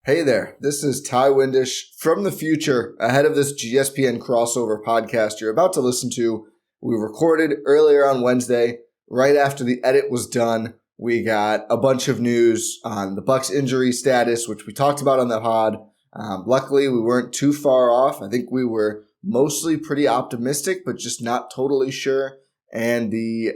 Hey there, this is Ti Windisch from the future ahead of this GSPN crossover podcast you're about to listen to. We recorded earlier on Wednesday, right after the edit was done. We got a bunch of news on the Bucks injury status, which we talked about on the pod. Luckily, we weren't too far off. I think we were mostly pretty optimistic, but just not totally sure. And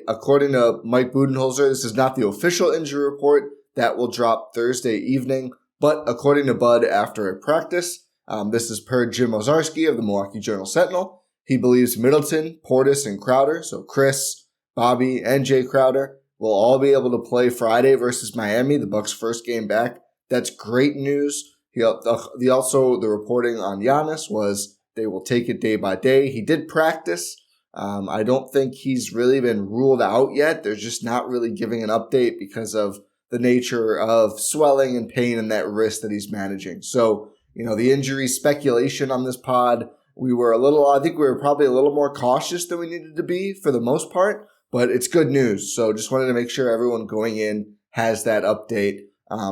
according to Mike Budenholzer, this is not the official injury report. That will drop Thursday evening. But according to Bud after a practice, this is per Jim Ozarski of the Milwaukee Journal-Sentinel, he believes Middleton, Portis, and Crowder, so Chris, Bobby, and Jae Crowder, will all be able to play Friday versus Miami, the Bucks' first game back. That's great news. The reporting on Giannis was they will take it day by day. He did practice. I don't think he's really been ruled out yet. They're just not really giving an update because of the nature of swelling and pain in that wrist that he's managing. So, the injury speculation on this pod, I think we were probably a little more cautious than we needed to be for the most part, but it's good news. So just wanted to make sure everyone going in has that update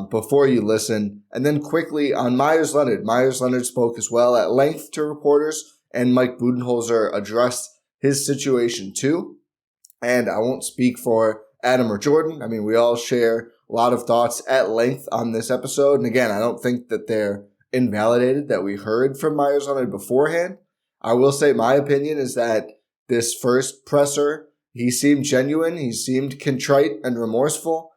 before you listen. And then quickly on Meyers Leonard. Meyers Leonard spoke as well at length to reporters, and Mike Budenholzer addressed his situation too. And I won't speak for Adam or Jordan. I mean, we all share a lot of thoughts at length on this episode. And again, I don't think that they're invalidated that we heard from Meyers Leonard beforehand. I will say my opinion is that this first presser, he seemed genuine. He seemed contrite and remorseful.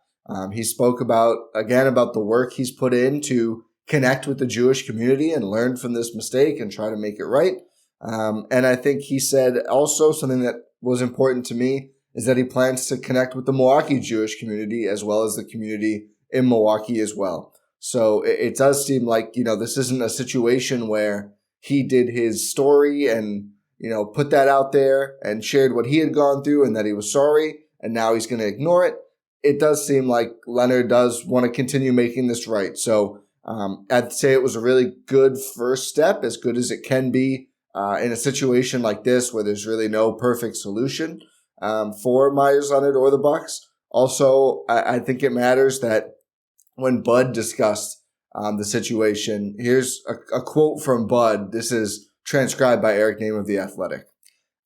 He spoke about the work he's put in to connect with the Jewish community and learn from this mistake and try to make it right. And I think he said also something that was important to me is that he plans to connect with the Milwaukee Jewish community as well as the community in Milwaukee as well. So it does seem like, this isn't a situation where he did his story and, put that out there and shared what he had gone through and that he was sorry and now he's going to ignore it. It does seem like Leonard does want to continue making this right. So I'd say it was a really good first step, as good as it can be in a situation like this where there's really no perfect solution for Meyers Leonard or the Bucks. Also, I think it matters that when Bud discussed the situation, here's a quote from Bud. This is transcribed by Eric Name of The Athletic.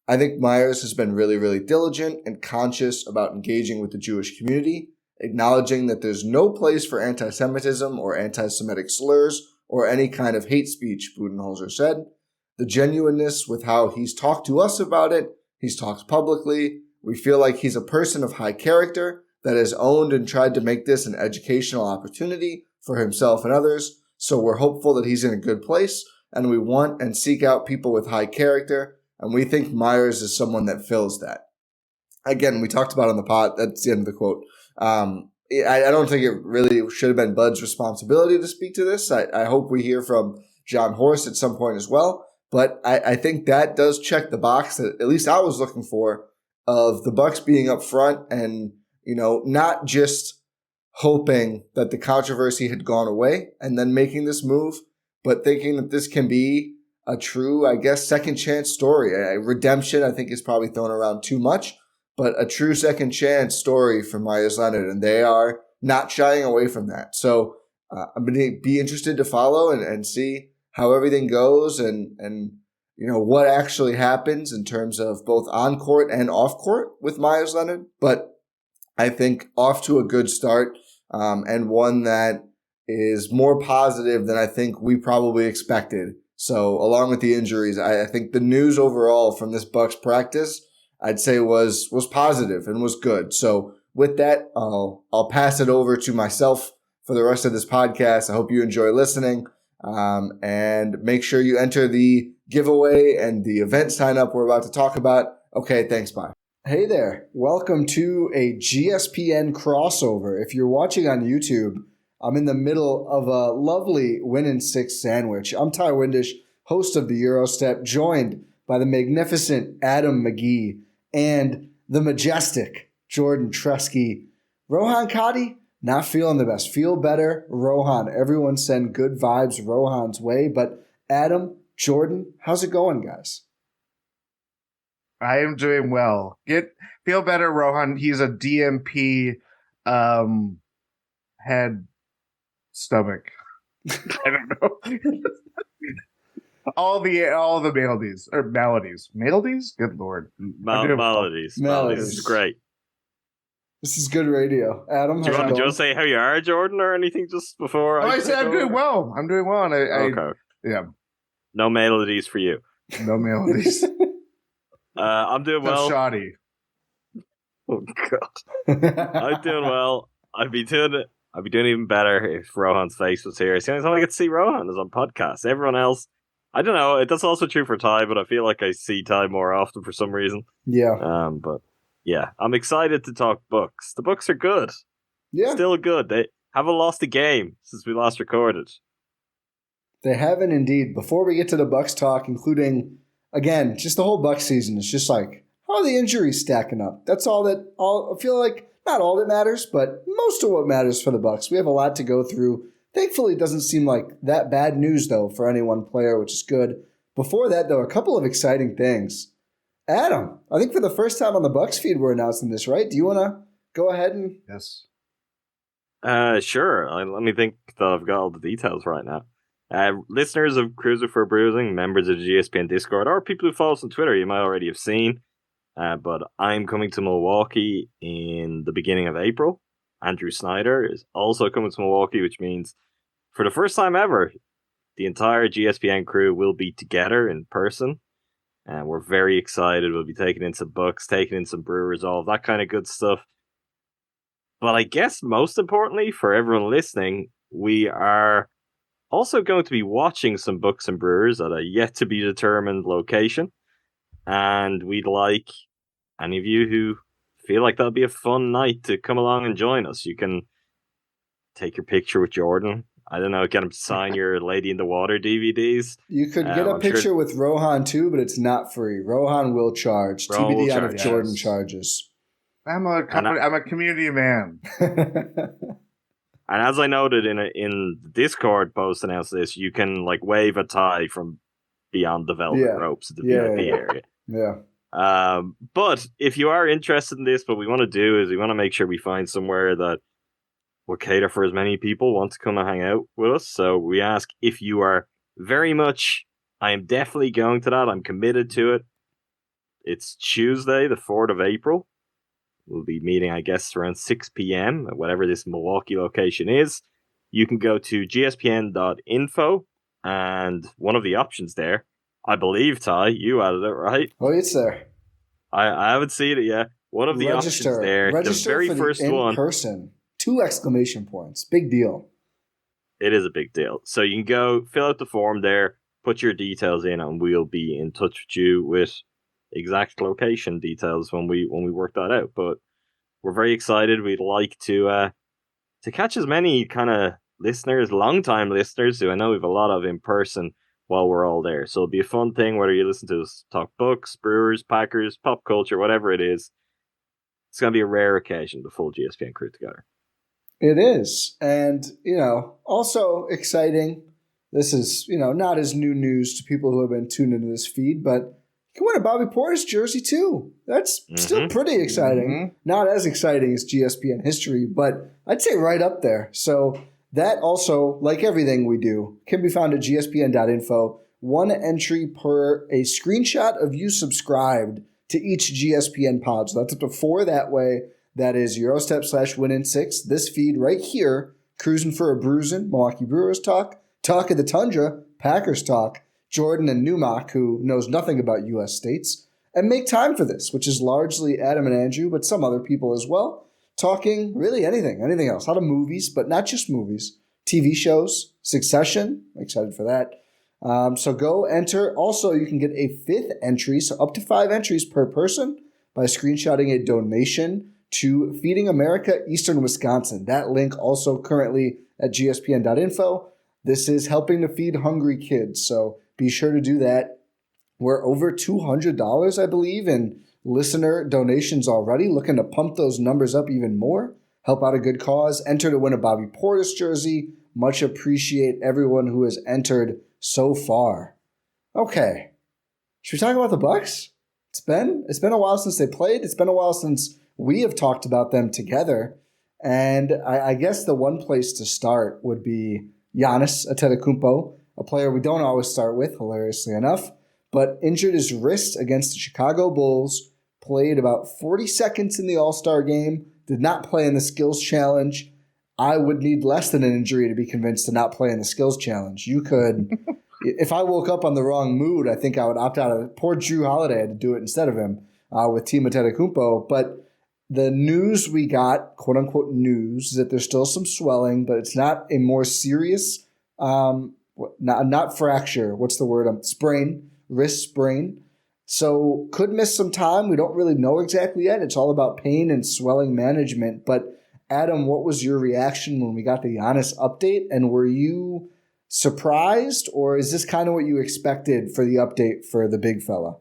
I think Meyers has been really, really diligent and conscious about engaging with the Jewish community, acknowledging that there's no place for anti-Semitism or anti-Semitic slurs or any kind of hate speech, Budenholzer said. The genuineness with how he's talked to us about it, he's talked publicly. We feel like he's a person of high character that has owned and tried to make this an educational opportunity for himself and others. So we're hopeful that he's in a good place, and we want and seek out people with high character, and we think Meyers is someone that fills that. Again, we talked about on the pod, that's the end of the quote. I don't think it really should have been Bud's responsibility to speak to this. I hope we hear from John Horst at some point as well. But I think that does check the box that at least I was looking for of the Bucks being up front and, not just hoping that the controversy had gone away and then making this move, but thinking that this can be a true, second chance story. Redemption, I think, is probably thrown around too much, but a true second chance story for Meyers Leonard, and they are not shying away from that. So I'm going to be interested to follow and see how everything goes and what actually happens in terms of both on court and off court with Meyers Leonard. But I think off to a good start and one that is more positive than I think we probably expected. So along with the injuries, I think the news overall from this Bucks practice, I'd say was positive and was good. So with that, I'll pass it over to myself for the rest of this podcast. I hope you enjoy listening. And make sure you enter the giveaway and the event sign up we're about to talk about. Okay, thanks, bye. Hey there. Welcome to a GSPN crossover. If you're watching on YouTube, I'm in the middle of a lovely Win in 6 sandwich. I'm Ti Windisch, host of the Eurostep, joined by the magnificent Adam McGee and the majestic Jordan Treske. Rohan Kadi, not feeling the best. Feel better, Rohan. Everyone send good vibes Rohan's way. But Adam, Jordan, how's it going, guys? I am doing well. Feel better, Rohan. He's a DMP head stomach. I don't know. all the melodies or melodies. Melodies? Good Lord. Melodies. This is great. This is good radio. Adam, do you want to say how you are, Jordan, or anything just before? I said I'm doing well. I'm doing well. And okay. Yeah. No melodies for you. No melodies. I'm doing well. Shoddy. Oh God. I'm doing well. I'd be doing even better if Rohan's face was here. See, I only get to see Rohan is on podcasts. Everyone else, I don't know. That's also true for Ti, but I feel like I see Ti more often for some reason. Yeah. But yeah, I'm excited to talk books. The books are good. Yeah. Still good. They haven't lost a game since we last recorded. They haven't indeed. Before we get to the Bucks talk, including, again, just the whole Bucks season, it's just like, how are the injuries stacking up? That's I feel like, not all that matters, but most of what matters for the Bucks. We have a lot to go through. Thankfully, it doesn't seem like that bad news, though, for any one player, which is good. Before that, though, a couple of exciting things. Adam, I think for the first time on the Bucks feed, we're announcing this, right? Do you want to go ahead and... Yes. Sure. Let me think that I've got all the details right now. Listeners of Cruiser for Bruising, members of the GSPN Discord, or people who follow us on Twitter, you might already have seen. But I'm coming to Milwaukee in the beginning of April. Andrew Snyder is also coming to Milwaukee, which means for the first time ever, the entire GSPN crew will be together in person. And we're very excited. We'll be taking in some books, taking in some brewers, all that kind of good stuff. But I guess most importantly for everyone listening, we are also going to be watching some books and brewers at a yet to be determined location. And we'd like any of you who feel like that'll be a fun night to come along and join us. You can take your picture with Jordan. I don't know, get him to sign your Lady in the Water DVDs. You could get a picture with Rohan too, but it's not free. Rohan will charge. TBD on if Jordan charges. I'm a community man. And as I noted in the Discord post announced this, you can like wave a Ti from beyond the velvet ropes at the VIP area. Yeah. But if you are interested in this, what we want to do is we want to make sure we find somewhere that will cater for as many people who want to come and hang out with us. So we ask if you are very much, I am definitely going to that. I'm committed to it. It's Tuesday, the 4th of April. We'll be meeting, I guess, around 6 p.m. at whatever this Milwaukee location is. You can go to gspn.info, and one of the options there, I believe, Ti, you added it, right? Oh, it's there. I haven't seen it yet. One of the options there, the very for first the one. In-person. 2 exclamation points. Big deal. It is a big deal. So you can go fill out the form there, put your details in, and we'll be in touch with you with exact location details when we work that out. But we're very excited. We'd like to catch as many kind of listeners, long-time listeners, who I know we have a lot of in person while we're all there. So it'll be a fun thing, whether you listen to us talk books, brewers, packers, pop culture, whatever it is. It's going to be a rare occasion, the full GSPN crew together. It is. And, also exciting. This is, not as new news to people who have been tuned into this feed, but you can win a Bobby Portis jersey too. That's still pretty exciting. Mm-hmm. Not as exciting as GSPN history, but I'd say right up there. So that also, like everything we do, can be found at gspn.info. 1 entry per a screenshot of you subscribed to each GSPN pod. So that's up to 4 that way. That is Eurostep/WinIn6. This feed right here, Cruising for a Bruising, Milwaukee Brewers Talk, Talk of the Tundra, Packers Talk, Jordan and Newmark, who knows nothing about U.S. states, and Make Time for This, which is largely Adam and Andrew, but some other people as well, talking really anything else. A lot of movies, but not just movies. TV shows, Succession, I'm excited for that. So go enter. Also, you can get a 5th entry, so up to 5 entries per person, by screenshotting a donation to Feeding America Eastern Wisconsin. That link also currently at gspn.info. This is helping to feed hungry kids, so be sure to do that. We're over $200, I believe, in listener donations already, looking to pump those numbers up even more, help out a good cause, enter to win a Bobby Portis jersey. Much appreciate everyone who has entered so far. Okay, should we talk about the Bucks? It's been a while since they played. It's been a while since we have talked about them together. And I guess the one place to start would be Giannis Antetokounmpo, a player we don't always start with, hilariously enough, but injured his wrist against the Chicago Bulls, played about 40 seconds in the All-Star game, did not play in the skills challenge. I would need less than an injury to be convinced to not play in the skills challenge. You could, if I woke up on the wrong mood, I think I would opt out of it. Poor Drew Holiday had to do it instead of him with Ti Antetokounmpo. But the news we got, quote unquote news, is that there's still some swelling, but it's not a more serious, not fracture. What's the word? Sprain, wrist sprain. So could miss some time. We don't really know exactly yet. It's all about pain and swelling management. But Adam, what was your reaction when we got the Giannis update? And were you surprised, or is this kind of what you expected for the update for the big fella?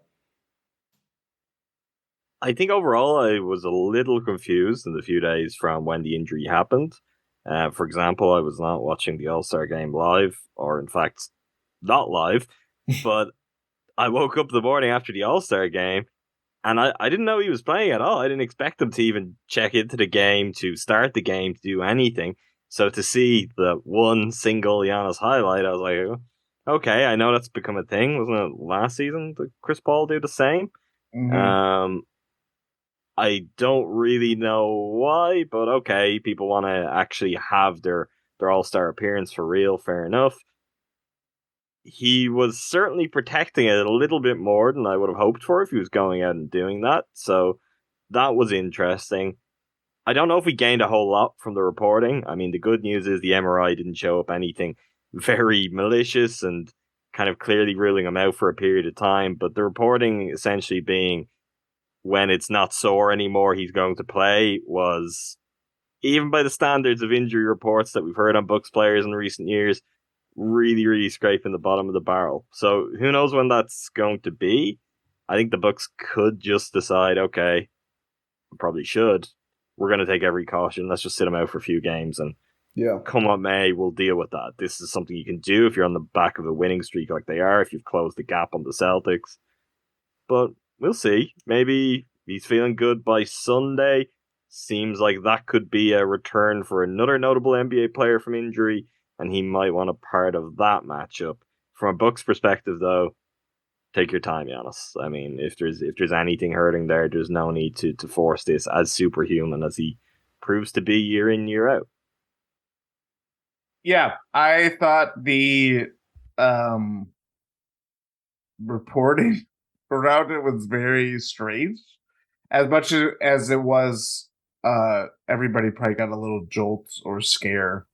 I think overall I was a little confused in the few days from when the injury happened. For example, I was not watching the All-Star game live, or in fact, not live, but I woke up the morning after the All-Star game, and I didn't know he was playing at all. I didn't expect him to even check into the game, to start the game, to do anything. So to see the one single Giannis highlight, I was like, okay, I know that's become a thing. Wasn't it last season? Did Chris Paul do the same? Mm-hmm. I don't really know why, but okay, people want to actually have their All-Star appearance for real, fair enough. He was certainly protecting it a little bit more than I would have hoped for if he was going out and doing that, so that was interesting. I don't know if we gained a whole lot from the reporting. I mean, the good news is the MRI didn't show up anything very malicious and kind of clearly ruling him out for a period of time, but the reporting essentially being when it's not sore anymore, he's going to play, was, even by the standards of injury reports that we've heard on Bucks players in recent years, really, really scraping the bottom of the barrel. So who knows when that's going to be? I think the Bucks could just decide, okay, probably should. We're going to take every caution. Let's just sit him out for a few games, and come what may, we'll deal with that. This is something you can do if you're on the back of a winning streak like they are, if you've closed the gap on the Celtics. But we'll see. Maybe he's feeling good by Sunday. Seems like that could be a return for another notable NBA player from injury, and he might want a part of that matchup. From a Bucks perspective, though, take your time, Giannis. I mean, if there's anything hurting there, there's no need to force this as superhuman as he proves to be year in, year out. Yeah, I thought the reporting around it was very strange. As much as it was, everybody probably got a little jolt or scare.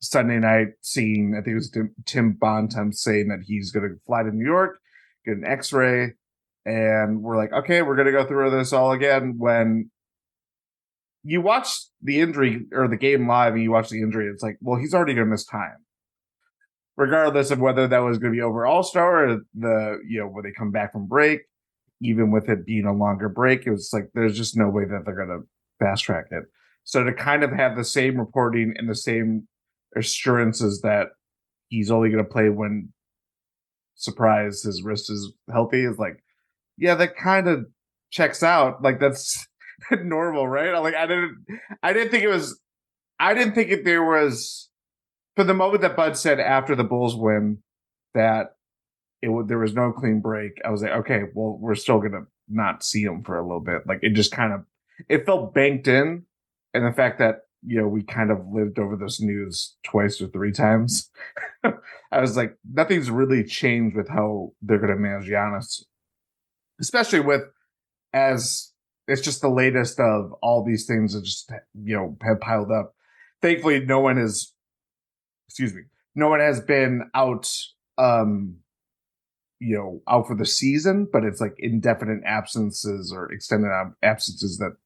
Sunday night seeing, I think it was Tim Bontemps saying that he's going to fly to New York, get an x-ray, and we're like, okay, we're going to go through this all again. When you watch the injury or the game live and you watch the injury, it's like, well, he's already going to miss time. Regardless of whether that was going to be over All-Star or when they come back from break, even with it being a longer break, it was like, there's just no way that they're going to fast track it. So to kind of have the same reporting and the same assurances that he's only going to play when, surprise, his wrist is healthy is like, yeah, that kind of checks out. Like, that's normal, right? I didn't think there was, for the moment that Bud said after the Bulls win that there was no clean break, I was like, okay, well, we're still going to not see him for a little bit. Like, it just kind of, it felt banked in. And the fact that, we kind of lived over this news twice or three times, I was like, nothing's really changed with how they're going to manage Giannis, especially with, as it's just the latest of all these things that just, have piled up. Thankfully, no one has been out, out for the season, but it's like indefinite absences or extended absences that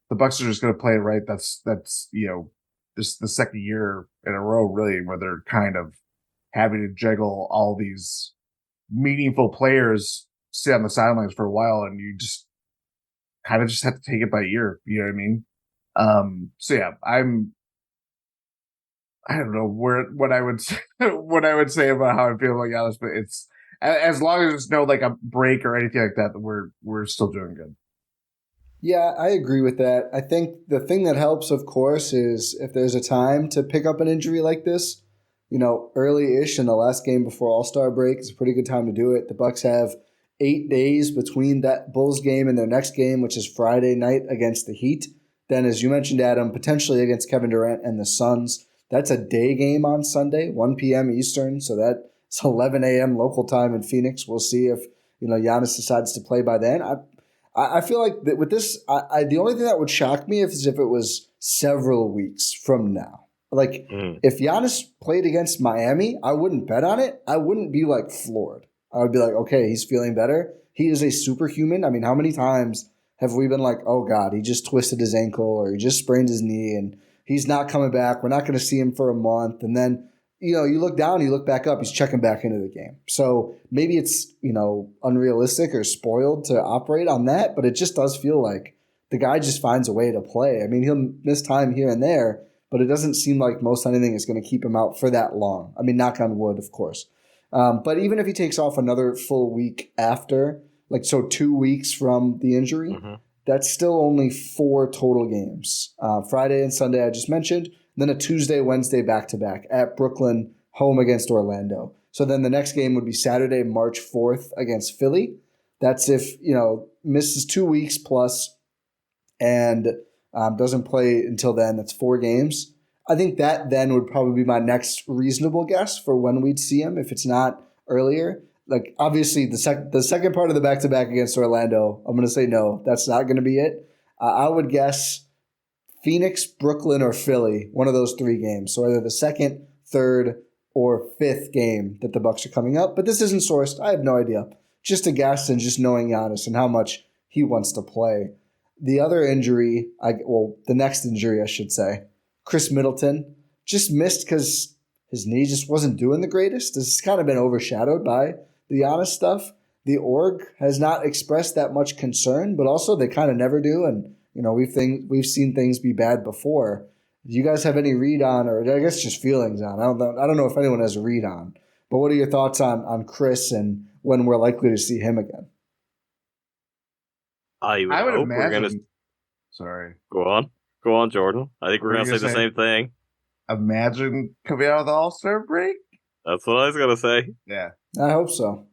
the Bucks are just going to play it right. That's this the second year in a row, really, where they're kind of having to juggle all these meaningful players sit on the sidelines for a while, and you just kind of just have to take it by ear. You know what I mean? So yeah, I don't know what I would say about how I feel about Giannis, but it's, as long as there's no like a break or anything like that, we're still doing good. Yeah, I agree with that. I think the thing that helps, of course, is if there's a time to pick up an injury like this, early-ish in the last game before All-Star break is a pretty good time to do it. The Bucks have 8 days between that Bulls game and their next game, which is Friday night against the Heat. Then, as you mentioned, Adam, potentially against Kevin Durant and the Suns. That's a day game on Sunday, 1 p.m. Eastern, so that's 11 a.m. local time in Phoenix. We'll see if Giannis decides to play by then. I feel like that with this, the only thing that would shock me is if it was several weeks from now. Like, if Giannis played against Miami, I wouldn't bet on it. I wouldn't be, floored. I would be like, okay, he's feeling better. He is a superhuman. I mean, how many times have we been like, oh, God, he just twisted his ankle or he just sprained his knee and he's not coming back. We're not going to see him for a month. And then, you look down, you look back up, he's checking back into the game. So maybe it's, unrealistic or spoiled to operate on that, but it just does feel like the guy just finds a way to play. I mean, he'll miss time here and there, but it doesn't seem like most anything is going to keep him out for that long. I mean, knock on wood, of course. But even if he takes off another full week after, 2 weeks from the injury, that's still only 4 total games. Friday and Sunday I just mentioned, then a Tuesday, Wednesday back-to-back at Brooklyn, home against Orlando. So then the next game would be Saturday, March 4th against Philly. That's if, misses 2 weeks plus and doesn't play until then. That's 4 games. I think that then would probably be my next reasonable guess for when we'd see him if it's not earlier. Obviously, the second part of the back-to-back against Orlando, I'm going to say no. That's not going to be it. I would guess Phoenix, Brooklyn, or Philly, one of those 3 games. So either the second, third, or 5th game that the Bucks are coming up. But this isn't sourced. I have no idea. Just a guess and just knowing Giannis and how much he wants to play. The other injury, the next injury, I should say, Chris Middleton, just missed because his knee just wasn't doing the greatest. This has kind of been overshadowed by the Giannis stuff. The org has not expressed that much concern, but also they kind of never do. And we've seen things be bad before. Do you guys have any read on, or I guess just feelings on? I don't know if anyone has a read on. But what are your thoughts on Chris and when we're likely to see him again? I would hope imagine. we're gonna. Sorry. Go on, Jordan. I think we're gonna say the same thing. Imagine coming out of the All-Star break. That's what I was gonna say. Yeah, I hope so.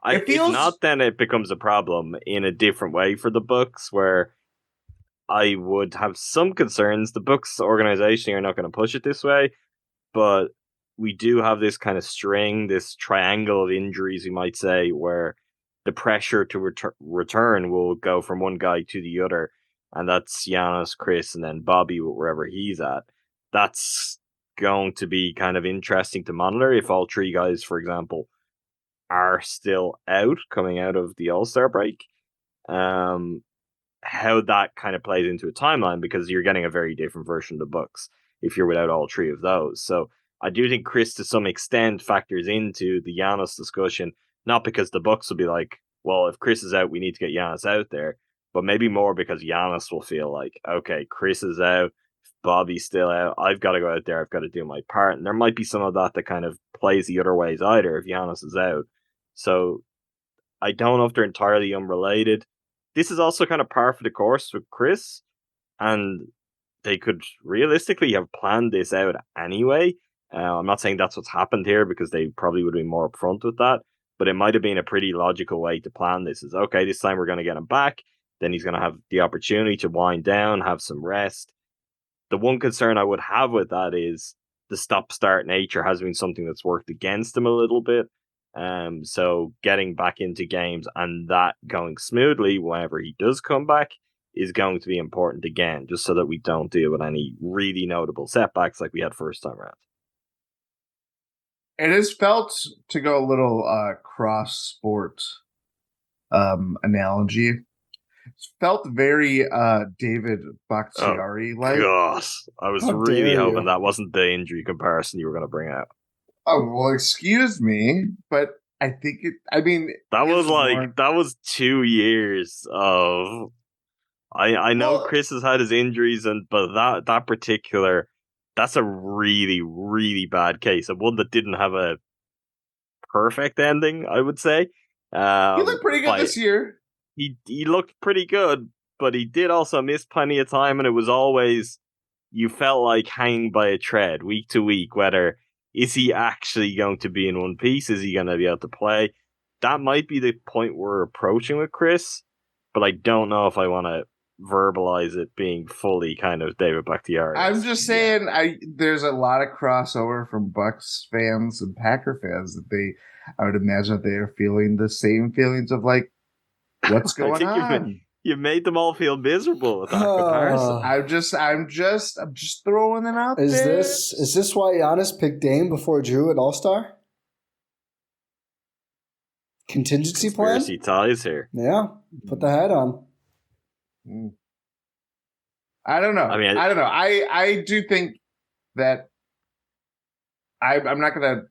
If not, then it becomes a problem in a different way for the Bucks, where I would have some concerns. The Bucks organization are not going to push it this way, but we do have this kind of string, this triangle of injuries, you might say, where the pressure to return will go from one guy to the other, and that's Giannis, Chris, and then Bobby, wherever he's at. That's going to be kind of interesting to monitor if all 3 guys, for example, are still out coming out of the All-Star break. How that kind of plays into a timeline, because you're getting a very different version of the Bucks if you're without all 3 of those. So I do think Chris, to some extent, factors into the Giannis discussion, not because the Bucks will be like, well, if Chris is out, we need to get Giannis out there, but maybe more because Giannis will feel like, okay, Chris is out, Bobby's still out, I've got to go out there, I've got to do my part. And there might be some of that kind of plays the other ways either if Giannis is out. So I don't know if they're entirely unrelated. This is also kind of par for the course with Chris, and they could realistically have planned this out anyway. I'm not saying that's what's happened here, because they probably would have been more upfront with that, but it might have been a pretty logical way to plan this. Is, okay, this time we're going to get him back, then he's going to have the opportunity to wind down, have some rest. The one concern I would have with that is the stop-start nature has been something that's worked against him a little bit. So getting back into games and that going smoothly whenever he does come back is going to be important again, just so that we don't deal with any really notable setbacks like we had first time around. It is felt, to go a little cross-sport analogy, it's felt very David Bakhtiari-like. Gosh, I was really hoping that wasn't the injury comparison you were going to bring out. Oh, well, excuse me, but I think that was 2 years of. I know Chris has had his injuries, but that particular, that's a really, really bad case, and one that didn't have a perfect ending, I would say. He looked pretty good this year. he looked pretty good, but he did also miss plenty of time, and it was always, you felt like hanging by a thread week to week, whether is he actually going to be in one piece? Is he going to be able to play? That might be the point we're approaching with Chris, but I don't know if I want to verbalize it being fully kind of David Bakhtiari. I'm just saying, there's a lot of crossover from Bucks fans and Packer fans that I would imagine that they are feeling the same feelings of like, what's going on? You made them all feel miserable with that comparison. I'm just throwing it out there. Is this why Giannis picked Dame before Drew at All-Star? Contingency plan? Conspiracy ties here. Yeah, put the hat on. I don't know. I don't know. I do think that I'm not gonna.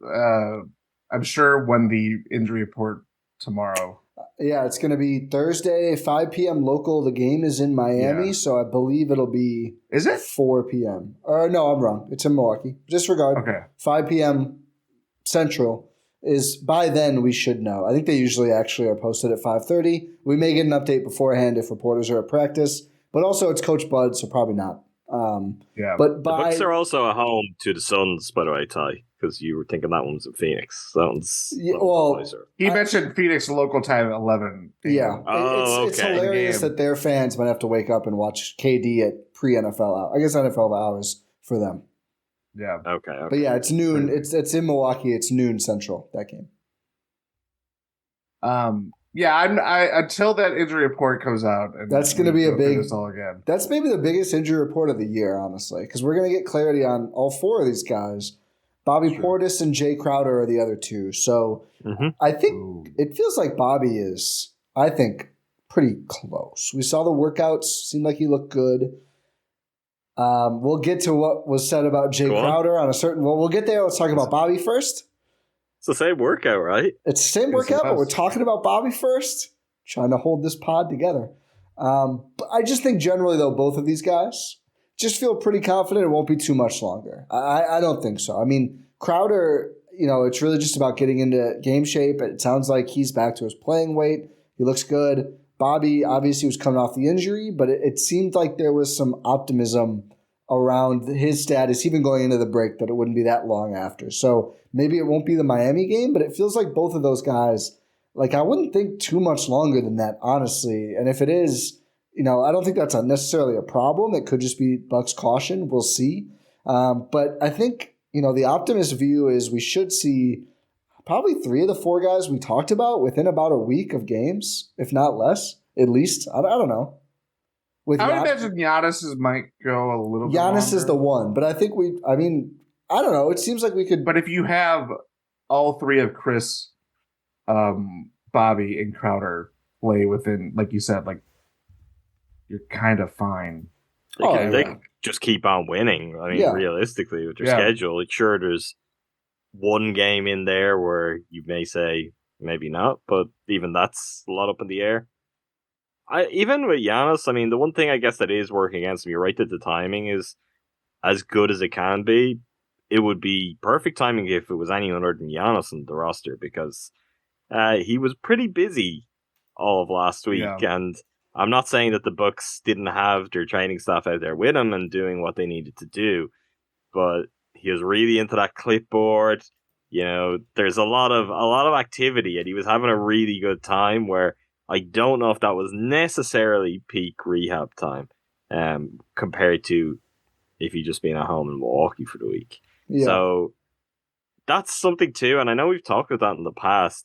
I'm sure when the injury report tomorrow. Yeah, it's going to be Thursday, 5 p.m. local. The game is in Miami, so I believe it'll be. Is it 4 p.m.? No, I'm wrong. It's in Milwaukee. Disregard. Okay. 5 p.m. Central is by then we should know. I think they usually actually are posted at 5:30. We may get an update beforehand if reporters are at practice, but also it's Coach Bud, so probably not. Yeah, but the Bucks are also at home to the Suns, by the way, Ty, because you were thinking that one's in Phoenix. That one's he mentioned Phoenix local time 11. Yeah, it's hilarious that their fans might have to wake up and watch KD at pre-NFL I guess NFL hours for them. Yeah. Okay. But yeah, it's noon. It's in Milwaukee. It's noon Central, that game. Yeah, I until that injury report comes out. And that's going to be a big. This all again. That's maybe the biggest injury report of the year, honestly, because we're going to get clarity on all four of these guys. Bobby Portis and Jae Crowder are the other two. So I think it feels like Bobby is, I think, pretty close. We saw the workouts. Seemed like he looked good. We'll get to what was said about Jae Crowder on a certain. Well, we'll get there. Let's talk about Bobby first. It's the same workout, right? It's the same workout, but we're talking about Bobby first. Trying to hold this pod together. But I just think generally, though, both of these guys just feel pretty confident it won't be too much longer. I don't think so. I mean, Crowder, it's really just about getting into game shape. It sounds like he's back to his playing weight. He looks good. Bobby obviously was coming off the injury, but it seemed like there was some optimism around his status, even going into the break, that it wouldn't be that long after. So maybe it won't be the Miami game, but it feels like both of those guys, like I wouldn't think too much longer than that, honestly. And if it is, I don't think that's necessarily a problem. It could just be Bucks caution. We'll see. But I think, the optimist view is we should see probably 3 of the 4 guys we talked about within about a week of games, if not less, at least. I don't know. I would imagine Giannis might go a little bit Giannis is the one, but I think I don't know. It seems like we could. But if you have all 3 of Chris, Bobby, and Crowder play within, like you said, like you're kind of fine. They can just keep on winning. I mean, realistically, with their schedule, sure, there's one game in there where you may say maybe not, but even that's a lot up in the air. Even with Giannis, I mean, the one thing I guess that is working against me, right, that the timing is as good as it can be. It would be perfect timing if it was any other than Giannis in the roster, because he was pretty busy all of last week, and I'm not saying that the Bucks didn't have their training staff out there with him and doing what they needed to do, but he was really into that clipboard. There's a lot of activity, and he was having a really good time where I don't know if that was necessarily peak rehab time compared to if he'd just been at home in Milwaukee for the week. Yeah. So that's something too, and I know we've talked about that in the past.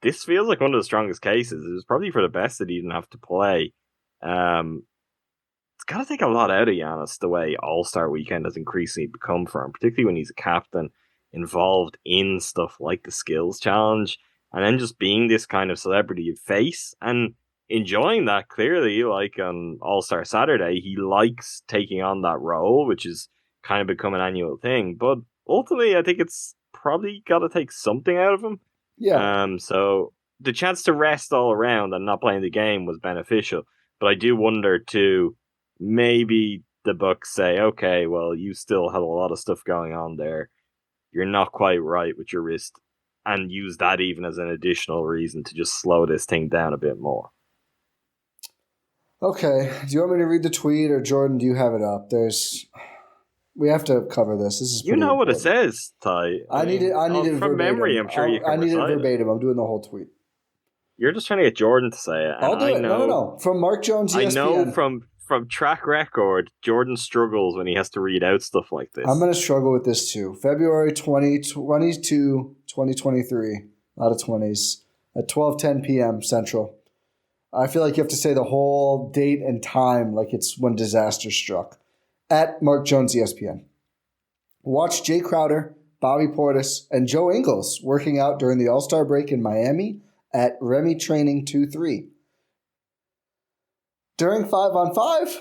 This feels like one of the strongest cases. It was probably for the best that he didn't have to play. It's got to take a lot out of Giannis the way All-Star Weekend has increasingly become for him, particularly when he's a captain involved in stuff like the Skills Challenge, and then just being this kind of celebrity face and enjoying that clearly. Like on All-Star Saturday, he likes taking on that role, which is kind of become an annual thing. But ultimately, I think it's probably got to take something out of him. Yeah. So the chance to rest all around and not playing the game was beneficial. But I do wonder too, maybe the Bucks say, okay, well, you still have a lot of stuff going on there. You're not quite right with your wrist, and use that even as an additional reason to just slow this thing down a bit more. Okay. Do you want me to read the tweet, or Jordan, do you have it up? We have to cover this. This is You pretty know what it important. says, Ty. I need it from verbatim. memory, I'm sure you can I need it recite it. verbatim. I'm doing the whole tweet. You're just trying to get Jordan to say it. And I'll do it. know, No. From Mark Jones, ESPN. I know from track record, Jordan struggles when he has to read out stuff like this. I'm going to struggle with this too. February 2022, 2023, a lot of 20s, at 12:10 p.m. Central. I feel like you have to say the whole date and time like it's when disaster struck. At Mark Jones, ESPN. Watch Jae Crowder, Bobby Portis, and Joe Ingles working out during the All-Star break in Miami at Remy Training 2-3. During 5-on-5,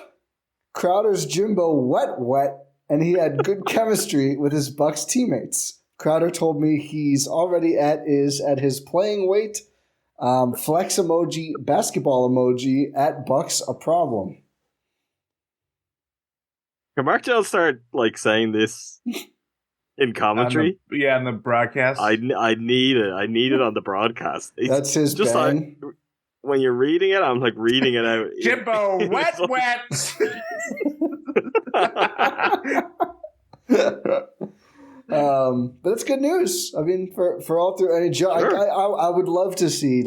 Crowder's Jimbo wet, and he had good chemistry with his Bucks teammates. Crowder told me he's already at his playing weight. Flex emoji, basketball emoji, at Bucks a problem. Can Mark Jones start saying this in commentary? In the broadcast. I need it. I need it on the broadcast. That's his just bang. When you're reading it, I'm reading it out. Jimbo wet. But it's good news. I mean, for all three. I mean, Joe, sure. I would love to see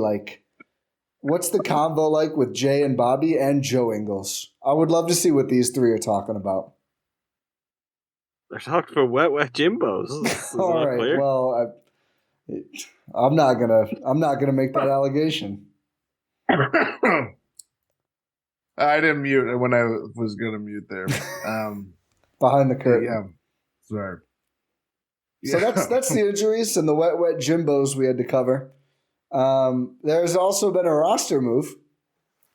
what's the convo like with Jay and Bobby and Joe Ingles. I would love to see what these three are talking about. They're talking about wet Jimbos. Is all right. Clear? Well, I'm not gonna make that allegation. I didn't mute it when I was gonna mute there. Behind the curtain. Yeah. Sorry. So that's the injuries and the wet Jimbos we had to cover. There's also been a roster move.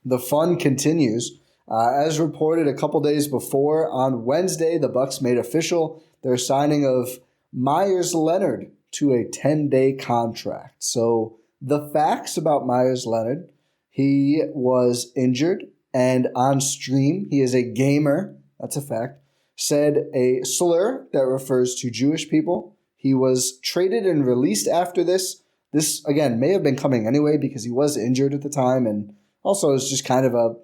The fun continues. As reported a couple days before, on Wednesday, the Bucks made official their signing of Meyers Leonard to a 10-day contract. So the facts about Meyers Leonard, he was injured, and on stream, he is a gamer, that's a fact, said a slur that refers to Jewish people. He was traded and released after this. This, again, may have been coming anyway because he was injured at the time, and also is just kind of a,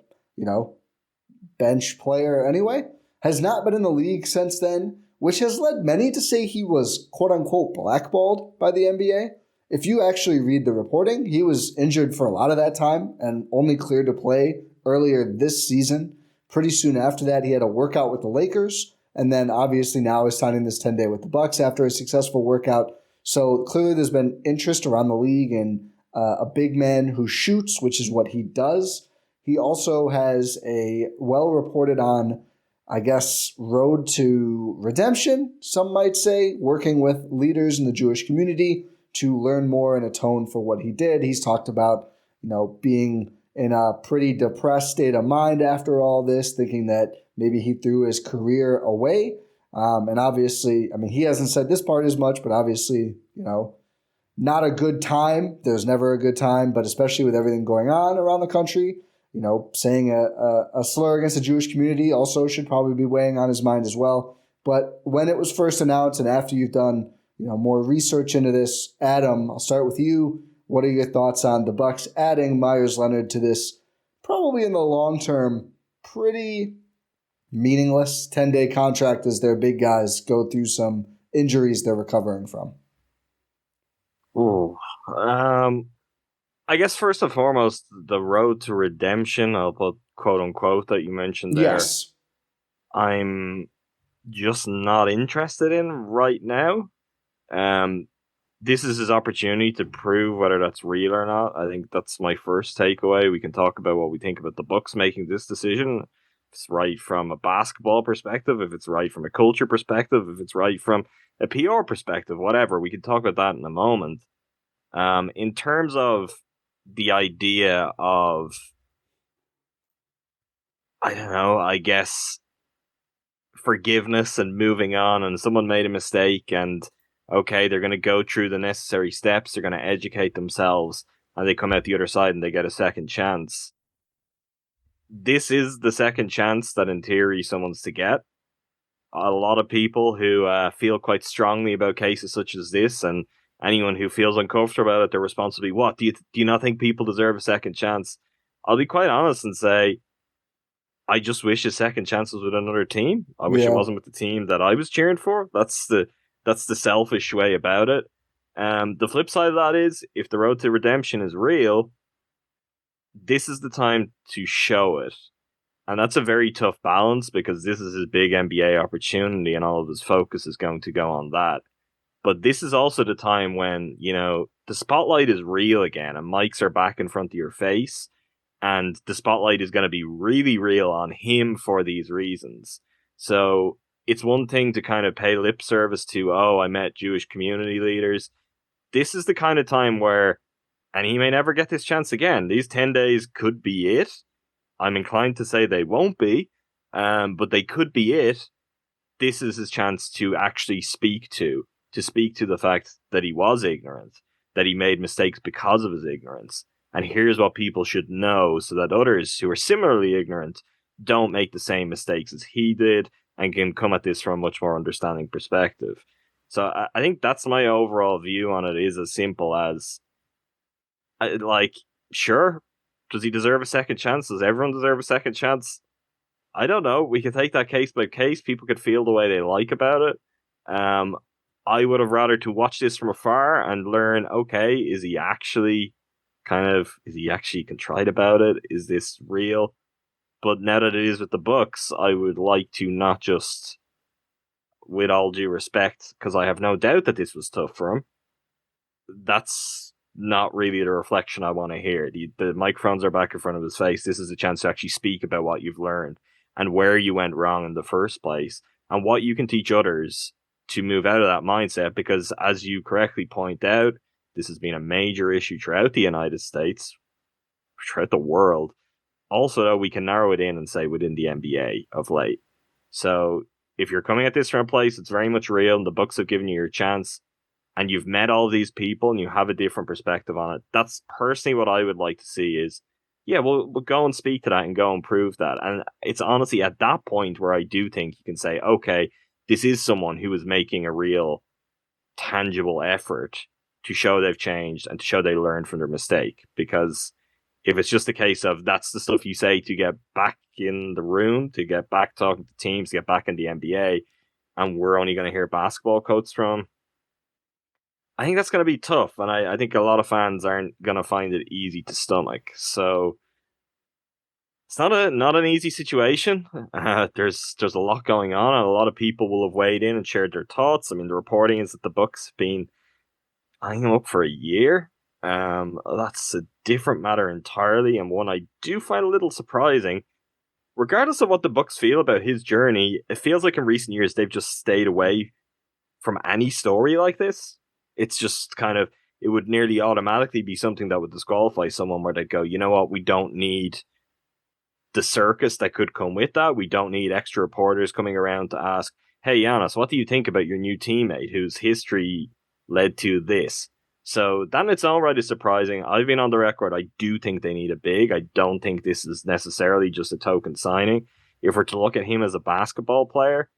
bench player anyway. Has not been in the league since then, which has led many to say he was quote-unquote blackballed by the NBA. If you actually read the reporting, he was injured for a lot of that time and only cleared to play earlier this season. Pretty soon after that, he had a workout with the Lakers, and then obviously now is signing this 10-day with the Bucks after a successful workout. So clearly there's been interest around the league in a big man who shoots, which is what he does. He also has a well-reported on, road to redemption, some might say, working with leaders in the Jewish community to learn more and atone for what he did. He's talked about, being in a pretty depressed state of mind after all this, thinking that maybe he threw his career away. And obviously, he hasn't said this part as much, but obviously, not a good time. There's never a good time, but especially with everything going on around the country, saying a slur against the Jewish community also should probably be weighing on his mind as well. But when it was first announced and after you've done, more research into this, Adam, I'll start with you. What are your thoughts on the Bucks adding Meyers Leonard to this probably in the long term pretty meaningless 10-day contract as their big guys go through some injuries they're recovering from? Ooh. I guess first and foremost, the road to redemption, I'll put quote unquote that you mentioned there. Yes. I'm just not interested in right now. This is his opportunity to prove whether that's real or not. I think that's my first takeaway. We can talk about what we think about the Bucks making this decision. If it's right from a basketball perspective, if it's right from a culture perspective, if it's right from a PR perspective, whatever. We can talk about that in a moment. In terms of the idea of, forgiveness and moving on, and someone made a mistake and okay, they're going to go through the necessary steps, they're going to educate themselves, and they come out the other side and they get a second chance. This is the second chance that in theory someone's to get. A lot of people who feel quite strongly about cases such as this, and anyone who feels uncomfortable about it, their response will be, what, do you not think people deserve a second chance? I'll be quite honest and say, I just wish his second chance was with another team. I wish it Yeah. wasn't with the team that I was cheering for. That's the selfish way about it. The flip side of that is, if the road to redemption is real, this is the time to show it. And that's a very tough balance, because this is his big NBA opportunity and all of his focus is going to go on that. But this is also the time when, the spotlight is real again and mics are back in front of your face. And the spotlight is going to be really real on him for these reasons. So it's one thing to kind of pay lip service to, oh, I met Jewish community leaders. This is the kind of time where, and he may never get this chance again. These 10 days could be it. I'm inclined to say they won't be, but they could be it. This is his chance to actually speak to the fact that he was ignorant, that he made mistakes because of his ignorance. And here's what people should know, so that others who are similarly ignorant don't make the same mistakes as he did and can come at this from a much more understanding perspective. So I think that's my overall view on it, is as simple as, sure, does he deserve a second chance? Does everyone deserve a second chance? I don't know. We could take that case by case. People could feel the way they like about it. I would have rather to watch this from afar and learn, okay, is he actually contrite about it? Is this real? But now that it is with the Bucks, I would like to not just, with all due respect, because I have no doubt that this was tough for him, that's not really the reflection I want to hear. The microphones are back in front of his face. This is a chance to actually speak about what you've learned and where you went wrong in the first place and what you can teach others to move out of that mindset. Because, as you correctly point out, this has been a major issue throughout the United States, throughout the world. Also, though, we can narrow it in and say within the NBA of late. So if you're coming at this from a place that's very much real and the Bucks have given you your chance and you've met all these people and you have a different perspective on it, that's personally what I would like to see is, yeah, we'll go and speak to that and go and prove that. And it's honestly at that point where I do think you can say, okay, this is someone who is making a real tangible effort to show they've changed and to show they learned from their mistake. Because if it's just a case of that's the stuff you say to get back in the room, to get back talking to teams, to get back in the NBA, and we're only going to hear basketball quotes from, I think that's going to be tough. And I think a lot of fans aren't going to find it easy to stomach. So it's not an easy situation. There's a lot going on, and a lot of people will have weighed in and shared their thoughts. I mean, the reporting is that the Bucks have been eyeing him up for a year. That's a different matter entirely, and one I do find a little surprising. Regardless of what the Bucks feel about his journey, it feels like in recent years they've just stayed away from any story like this. It's just kind of, it would nearly automatically be something that would disqualify someone, where they'd go, you know what, we don't need the circus that could come with that. We don't need extra reporters coming around to ask, hey, Giannis, what do you think about your new teammate whose history led to this? So that in its own right is surprising. I've been on the record, I do think they need a big. I don't think this is necessarily just a token signing. If we're to look at him as a basketball player,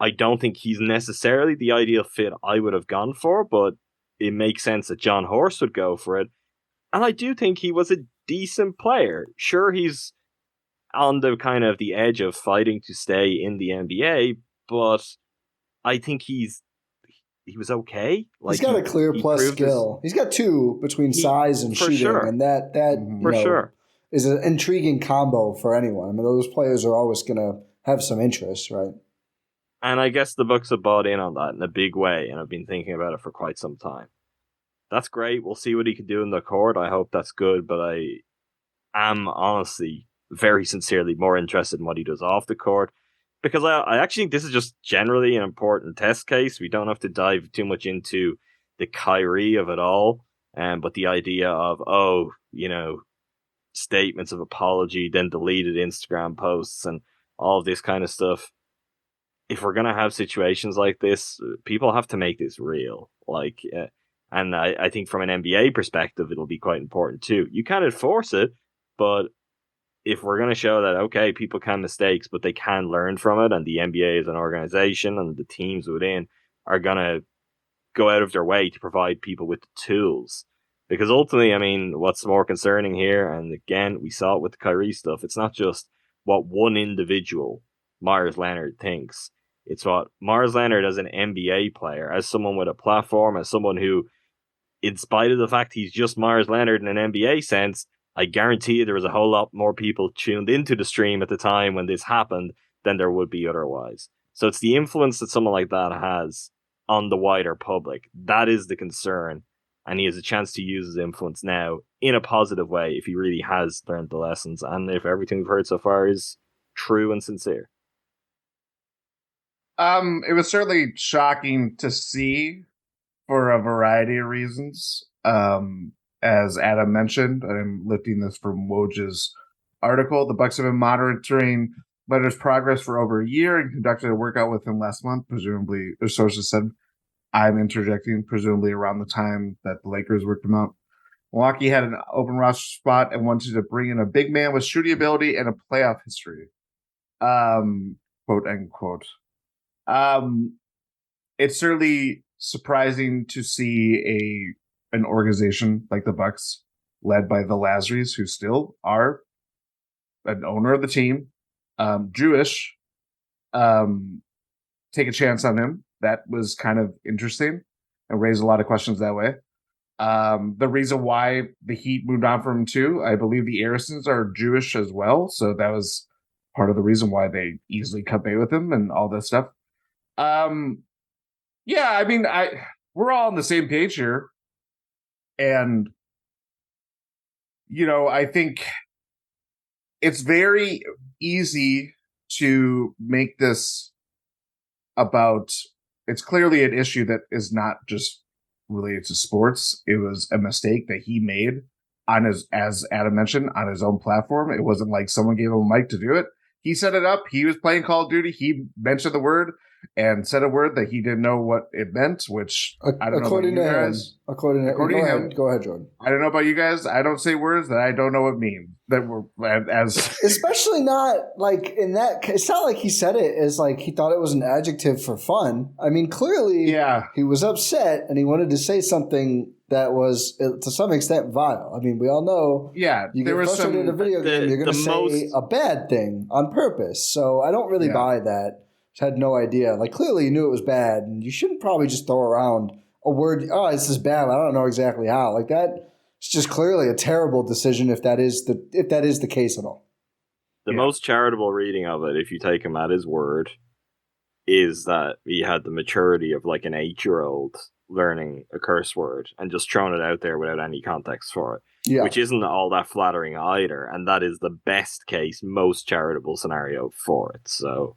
I don't think he's necessarily the ideal fit I would have gone for, but it makes sense that John Horst would go for it. And I do think he was a decent player. Sure, he's on the kind of the edge of fighting to stay in the NBA, but I think he was okay. He's got a clear plus skill. He's got two between size and shooting, sure. And that sure is an intriguing combo for anyone. I mean, those players are always going to have some interest, right? And I guess the Bucks have bought in on that in a big way, and I've been thinking about it for quite some time. That's great. We'll see what he can do in the court. I hope that's good, but I am honestly very sincerely more interested in what he does off the court, because I actually think this is just generally an important test case. We don't have to dive too much into the Kyrie of it all, but the idea of, statements of apology, then deleted Instagram posts and all of this kind of stuff. If we're going to have situations like this, people have to make this real. And I think from an NBA perspective, it'll be quite important too. You can't enforce it, but if we're going to show that, okay, people can mistakes, but they can learn from it, and the NBA as an organization and the teams within are going to go out of their way to provide people with the tools. Because ultimately, I mean, what's more concerning here, and again, we saw it with the Kyrie stuff, it's not just, what one individual, Meyers Leonard, thinks. It's what Meyers Leonard as an NBA player, as someone with a platform, as someone who, in spite of the fact he's just Meyers Leonard in an NBA sense, I guarantee you there was a whole lot more people tuned into the stream at the time when this happened than there would be otherwise. So it's the influence that someone like that has on the wider public. That is the concern. And he has a chance to use his influence now in a positive way if he really has learned the lessons and if everything we've heard so far is true and sincere. It was certainly shocking to see for a variety of reasons. As Adam mentioned, I'm lifting this from Woj's article. The Bucks have been monitoring Leonard's progress for over a year and conducted a workout with him last month. Presumably, their sources said, I'm interjecting, presumably around the time that the Lakers worked him out. Milwaukee had an open roster spot and wanted to bring in a big man with shooting ability and a playoff history. Quote unquote. It's certainly surprising to see an organization like the Bucks, led by the Lazarys, who still are an owner of the team, Jewish, take a chance on him. That was kind of interesting and raised a lot of questions that way. The reason why the Heat moved on from him too, I believe the Arisons are Jewish as well, so that was part of the reason why they easily cut bait with him and all this stuff. Yeah, I mean, we're all on the same page here. And, I think it's very easy to make this about, it's clearly an issue that is not just related to sports. It was a mistake that he made on his, as Adam mentioned, on his own platform. It wasn't like someone gave him a mic to do it. He set it up. He was playing Call of Duty. He mentioned the word and said a word that he didn't know what it meant, which I don't know about you guys. According to him. Go ahead, Jordan. I don't know about you guys. I don't say words that I don't know what mean. That were as especially not like in that. It's not like he said it as like he thought it was an adjective for fun. I mean, clearly, he was upset and he wanted to say something that was to some extent vile. I mean, we all know. Yeah, you get frustrated in a video game, you're going to say a bad thing on purpose. So I don't really buy that. Had no idea. Like, clearly you knew it was bad, and you shouldn't probably just throw around a word, oh, this is bad, I don't know exactly how. Like, that it's just clearly a terrible decision if that is the case at all. The most charitable reading of it, if you take him at his word, is that he had the maturity of like an 8-year-old learning a curse word and just throwing it out there without any context for it. Which isn't all that flattering either, and that is the best case, most charitable scenario for it. So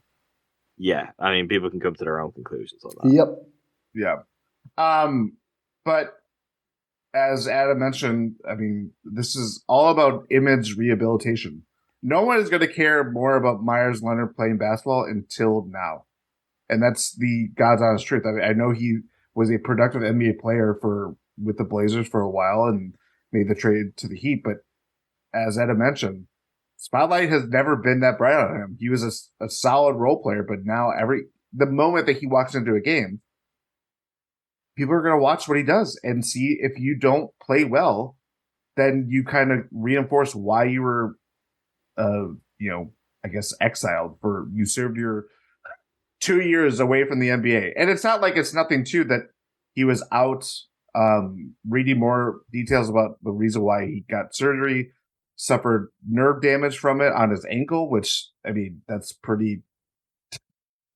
yeah, I mean, people can come to their own conclusions on that. Yep. Yeah. But as Adam mentioned, I mean, this is all about image rehabilitation. No one is going to care more about Meyers Leonard playing basketball until now. And that's the God's honest truth. I mean, I know he was a productive NBA player with the Blazers for a while and made the trade to the Heat. But as Adam mentioned, spotlight has never been that bright on him. He was a solid role player, but now the moment that he walks into a game, people are going to watch what he does and see if you don't play well, then you kind of reinforce why you were, I guess exiled you served your 2 years away from the NBA. And it's not like it's nothing too that he was out, reading more details about the reason why he got surgery, suffered nerve damage from it on his ankle, which, I mean, that's pretty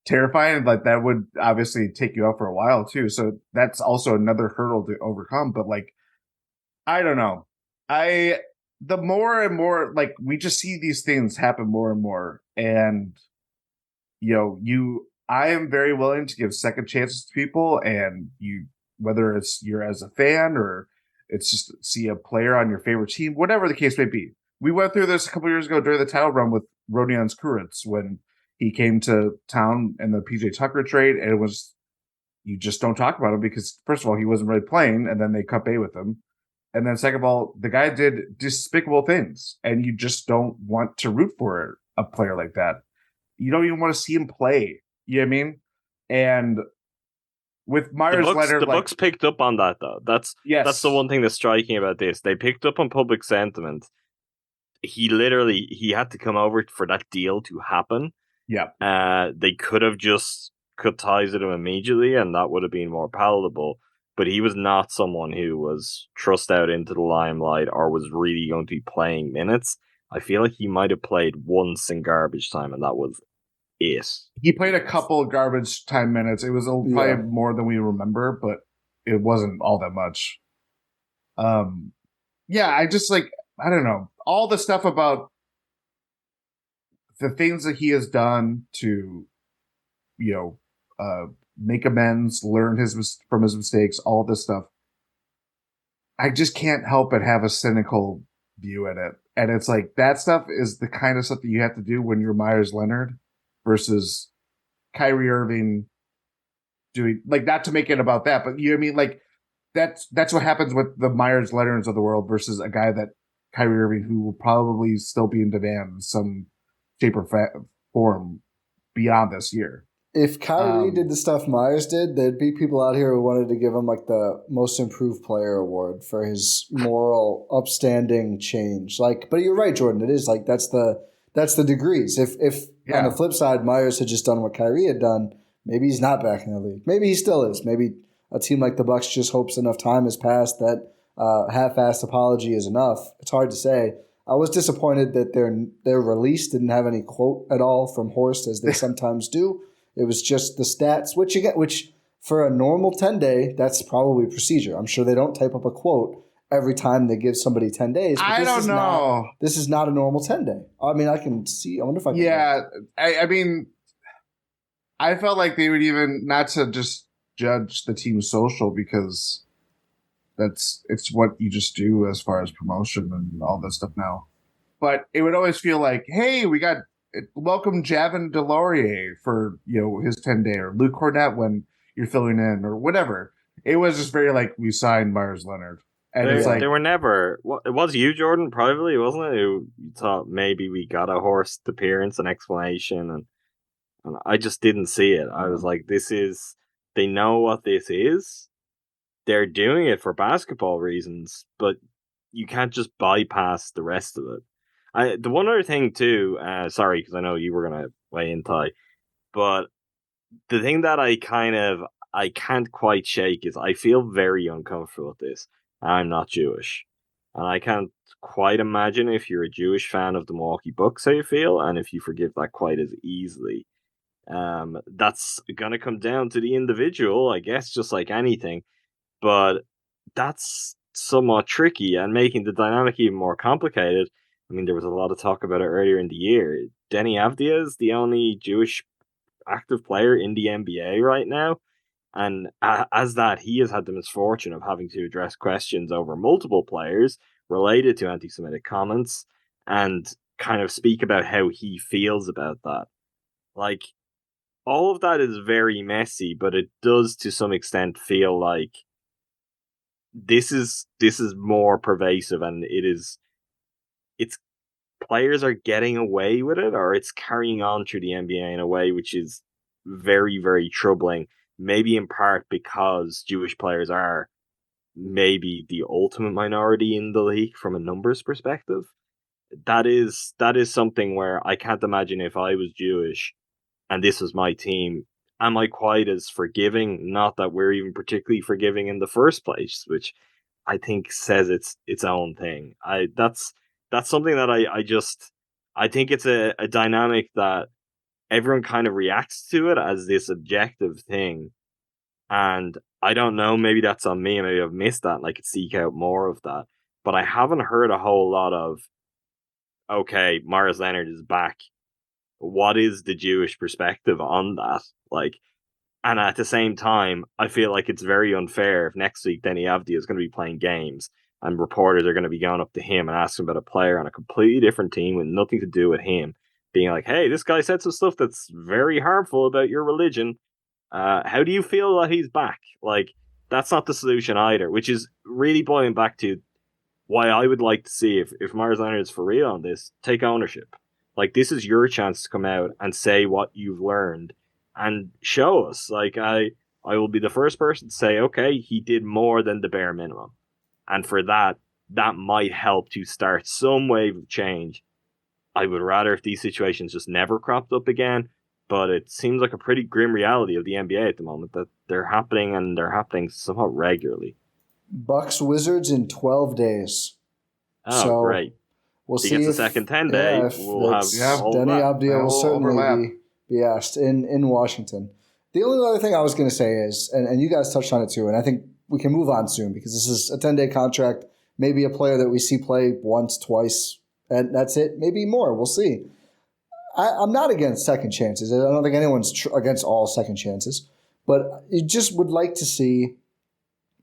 terrifying. Like, that would obviously take you out for a while too. So that's also another hurdle to overcome. But like, I don't know. The more and more, like, we just see these things happen more and more. And, I am very willing to give second chances to people. And whether you're as a fan or it's just see a player on your favorite team, whatever the case may be. We went through this a couple years ago during the title run with Rodion Skuritz when he came to town in the PJ Tucker trade, and it was, you just don't talk about him because, first of all, he wasn't really playing, and then they cut bait with him. And then second of all, the guy did despicable things, and you just don't want to root for a player like that. You don't even want to see him play. You know what I mean? And with Meyers Leonard, the Bucks picked up on that, though. That's the one thing that's striking about this. They picked up on public sentiment he had to come over for that deal to happen. Yeah. They could have just cut ties with him immediately, and that would have been more palatable. But he was not someone who was thrust out into the limelight or was really going to be playing minutes. I feel like he might have played once in garbage time, and that was it. He played a couple of garbage time minutes. It was probably more than we remember, but it wasn't all that much. Yeah, I just I don't know, all the stuff about the things that he has done to, make amends, learn from his mistakes, all this stuff. I just can't help but have a cynical view at it. And it's like, that stuff is the kind of stuff that you have to do when you're Meyers Leonard versus Kyrie Irving doing, not to make it about that, but you know what I mean? Like, that's what happens with the Meyers Leonards of the world versus a guy that Kyrie Irving, who will probably still be in demand in some shape or form beyond this year. If Kyrie did the stuff Myers did, there'd be people out here who wanted to give him the most improved player award for his moral, upstanding change. But you're right, Jordan. It is that's the degrees. If on the flip side, Myers had just done what Kyrie had done, maybe he's not back in the league. Maybe he still is. Maybe a team like the Bucks just hopes enough time has passed that half-assed apology is enough. It's hard to say. I was disappointed that their release didn't have any quote at all from Horst, as they sometimes do. It was just the stats, which for a normal 10-day, that's probably procedure. I'm sure they don't type up a quote every time they give somebody 10 days. But I don't know. This is not a normal 10-day. I mean, I can see. I wonder if I can. Yeah, I mean, I felt like they would even, not to just judge the team's social, because it's what you just do as far as promotion and all this stuff now. But it would always feel like, hey, we got welcome Javin DeLaurier for his 10-day, or Luke Cornett when you're filling in, or whatever. It was just very we signed Meyers Leonard, and they were never. It was you, Jordan, privately, wasn't it? Who thought maybe we got a Horst appearance and explanation, and I just didn't see it. I was like, they know what this is. They're doing it for basketball reasons, but you can't just bypass the rest of it. The one other thing too, sorry, because I know you were gonna weigh in, Ty, but the thing that I can't quite shake is I feel very uncomfortable with this. I'm not Jewish, and I can't quite imagine if you're a Jewish fan of the Milwaukee Bucks how you feel, and if you forgive that quite as easily. That's gonna come down to the individual, I guess, just like anything. But that's somewhat tricky and making the dynamic even more complicated. I mean, there was a lot of talk about it earlier in the year. Denny Avdia is the only Jewish active player in the NBA right now. And as that, he has had the misfortune of having to address questions over multiple players related to anti-Semitic comments and kind of speak about how he feels about that. All of that is very messy, but it does to some extent feel like this is more pervasive, and it's players are getting away with it, or it's carrying on through the NBA in a way which is very, very troubling. Maybe in part because Jewish players are maybe the ultimate minority in the league from a numbers perspective. That is something where I can't imagine if I was Jewish and this was my team, am I quite as forgiving? Not that we're even particularly forgiving in the first place, which I think says its own thing. That's something that I think it's a dynamic that everyone kind of reacts to it as this objective thing. And I don't know, maybe that's on me, maybe I've missed that and I could seek out more of that. But I haven't heard a whole lot of, okay, Meyers Leonard is back. What is the Jewish perspective on that? And at the same time, I feel like it's very unfair if next week Denny Avdia is going to be playing games and reporters are going to be going up to him and asking about a player on a completely different team with nothing to do with him, being like, hey, this guy said some stuff that's very harmful about your religion. How do you feel that he's back? That's not the solution either, which is really boiling back to why I would like to see if Meyers Leonard is for real on this, take ownership. This is your chance to come out and say what you've learned and show us. I will be the first person to say, okay, he did more than the bare minimum. And for that, that might help to start some wave of change. I would rather if these situations just never cropped up again, but it seems like a pretty grim reality of the NBA at the moment that they're happening, and they're happening somewhat regularly. Bucks Wizards in 12 days. Oh, so great. We'll he see gets if a second 10 day. Yeah, if we'll have Denny Abdia will certainly overlap. be asked in Washington. The only other thing I was going to say is, and you guys touched on it too, and I think we can move on soon because this is a 10-day contract, maybe a player that we see play once, twice, and that's it, maybe more. We'll see. I'm not against second chances. I don't think anyone's against all second chances, but you just would like to see,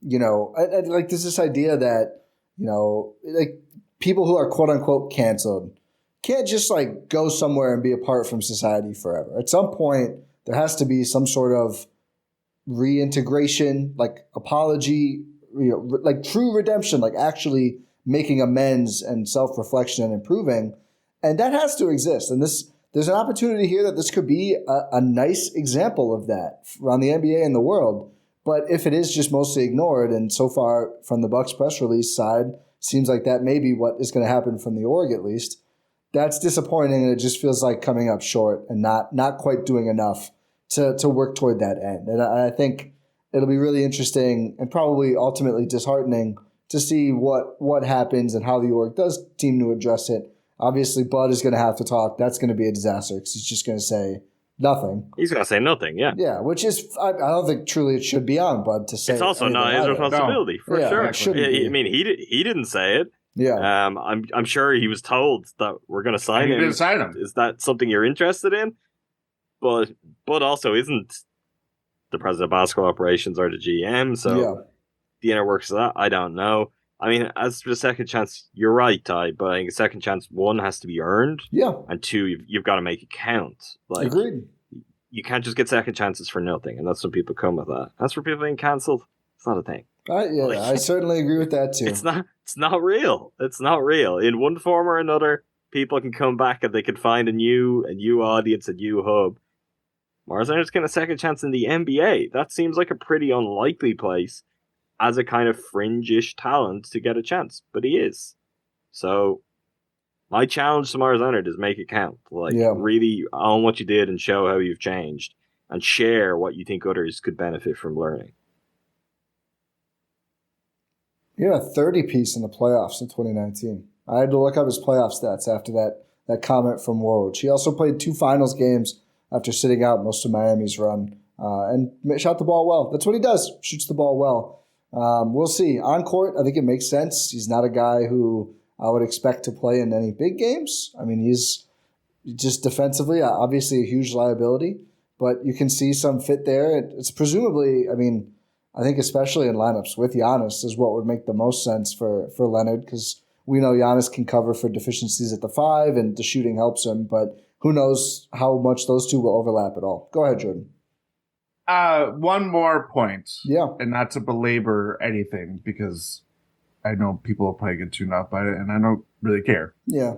like there's this idea that, like people who are quote unquote canceled can't just like go somewhere and be apart from society forever. At some point, there has to be some sort of reintegration, like apology, like true redemption, like actually making amends and self-reflection and improving. And that has to exist. And there's an opportunity here that this could be a nice example of that around the NBA and the world. But if it is just mostly ignored, and so far from the Bucks press release side, seems like that may be what is going to happen from the org at least, that's disappointing, and it just feels like coming up short and not quite doing enough to work toward that end. And I think it'll be really interesting and probably ultimately disheartening to see what happens and how the org does seem to address it. Obviously, Bud is going to have to talk. That's going to be a disaster because he's just going to say nothing. He's going to say nothing, yeah. Yeah, which is, I don't think truly it should be on Bud to say. It's also not his responsibility, for sure. I mean, he didn't say it. Yeah. I'm sure he was told that we're going to sign him. Didn't sign him. Is that something you're interested in? But also isn't the president of basketball operations or the GM, so the inner works of that, I don't know. I mean, as for the second chance, you're right, Ty, but I think a second chance, one, has to be earned. Yeah. And two, you've got to make it count. Like, agreed. You can't just get second chances for nothing, and that's when people come with that. As for people being cancelled, it's not a thing. I certainly agree with that too. It's not real. It's not real. In one form or another, people can come back and they can find a new audience, a new hub. Meyers Leonard's getting a second chance in the NBA. That seems like a pretty unlikely place as a kind of fringe-ish talent to get a chance, but he is. So my challenge to Meyers Leonard is make it count. Really own what you did and show how you've changed, and share what you think others could benefit from learning. He had a 30-piece in the playoffs in 2019. I had to look up his playoff stats after that comment from Woj. He also played 2 finals games after sitting out most of Miami's run and shot the ball well. That's what he does, shoots the ball well. We'll see. On court, I think it makes sense. He's not a guy who I would expect to play in any big games. I mean, he's just defensively, obviously a huge liability, but you can see some fit there. It's presumably, I mean, I think especially in lineups with Giannis is what would make the most sense for Leonard, because we know Giannis can cover for deficiencies at the 5 and the shooting helps him, but who knows how much those two will overlap at all. Go ahead, Jordan. One more point. Yeah. And not to belabor anything, because I know people will probably get tuned off by it, and I don't really care. Yeah.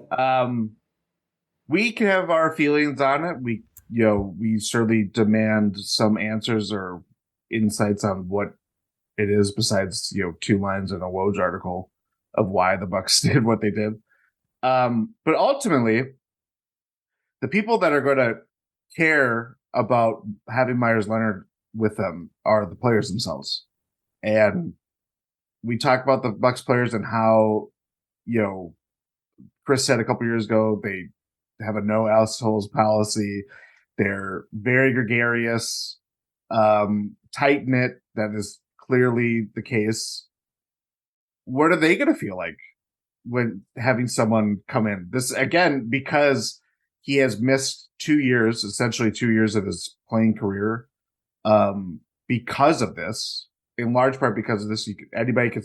We can have our feelings on it. We certainly demand some answers or insights on what it is besides, 2 lines in a Woj article of why the Bucks did what they did. But ultimately, the people that are going to care about having Meyers Leonard with them are the players themselves. And we talk about the Bucks players and how, Chris said a couple years ago, they have a no assholes policy. They're very gregarious, tight knit. That is clearly the case. What are they going to feel like when having someone come in? This again, because he has missed 2 years, essentially 2 years of his playing career, because of this. In large part because of this, anybody could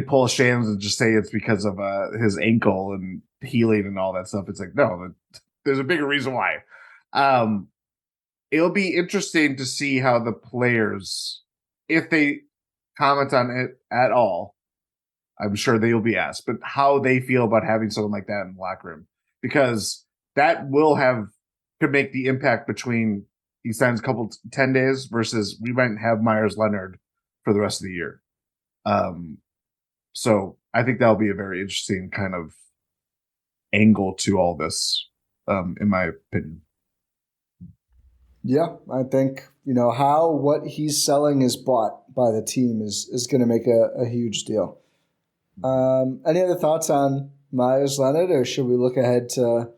pull a shams and just say it's because of his ankle and healing and all that stuff. It's like, no, there's a bigger reason why. It'll be interesting to see how the players, if they comment on it at all, I'm sure they will be asked, but how they feel about having someone like that in the locker room, because that could make the impact between he signs a couple 10 days versus we might have Meyers Leonard for the rest of the year. So I think that'll be a very interesting kind of angle to all this, in my opinion. Yeah, I think, how what he's selling is bought by the team is going to make a huge deal. Any other thoughts on Meyers Leonard, or should we look ahead to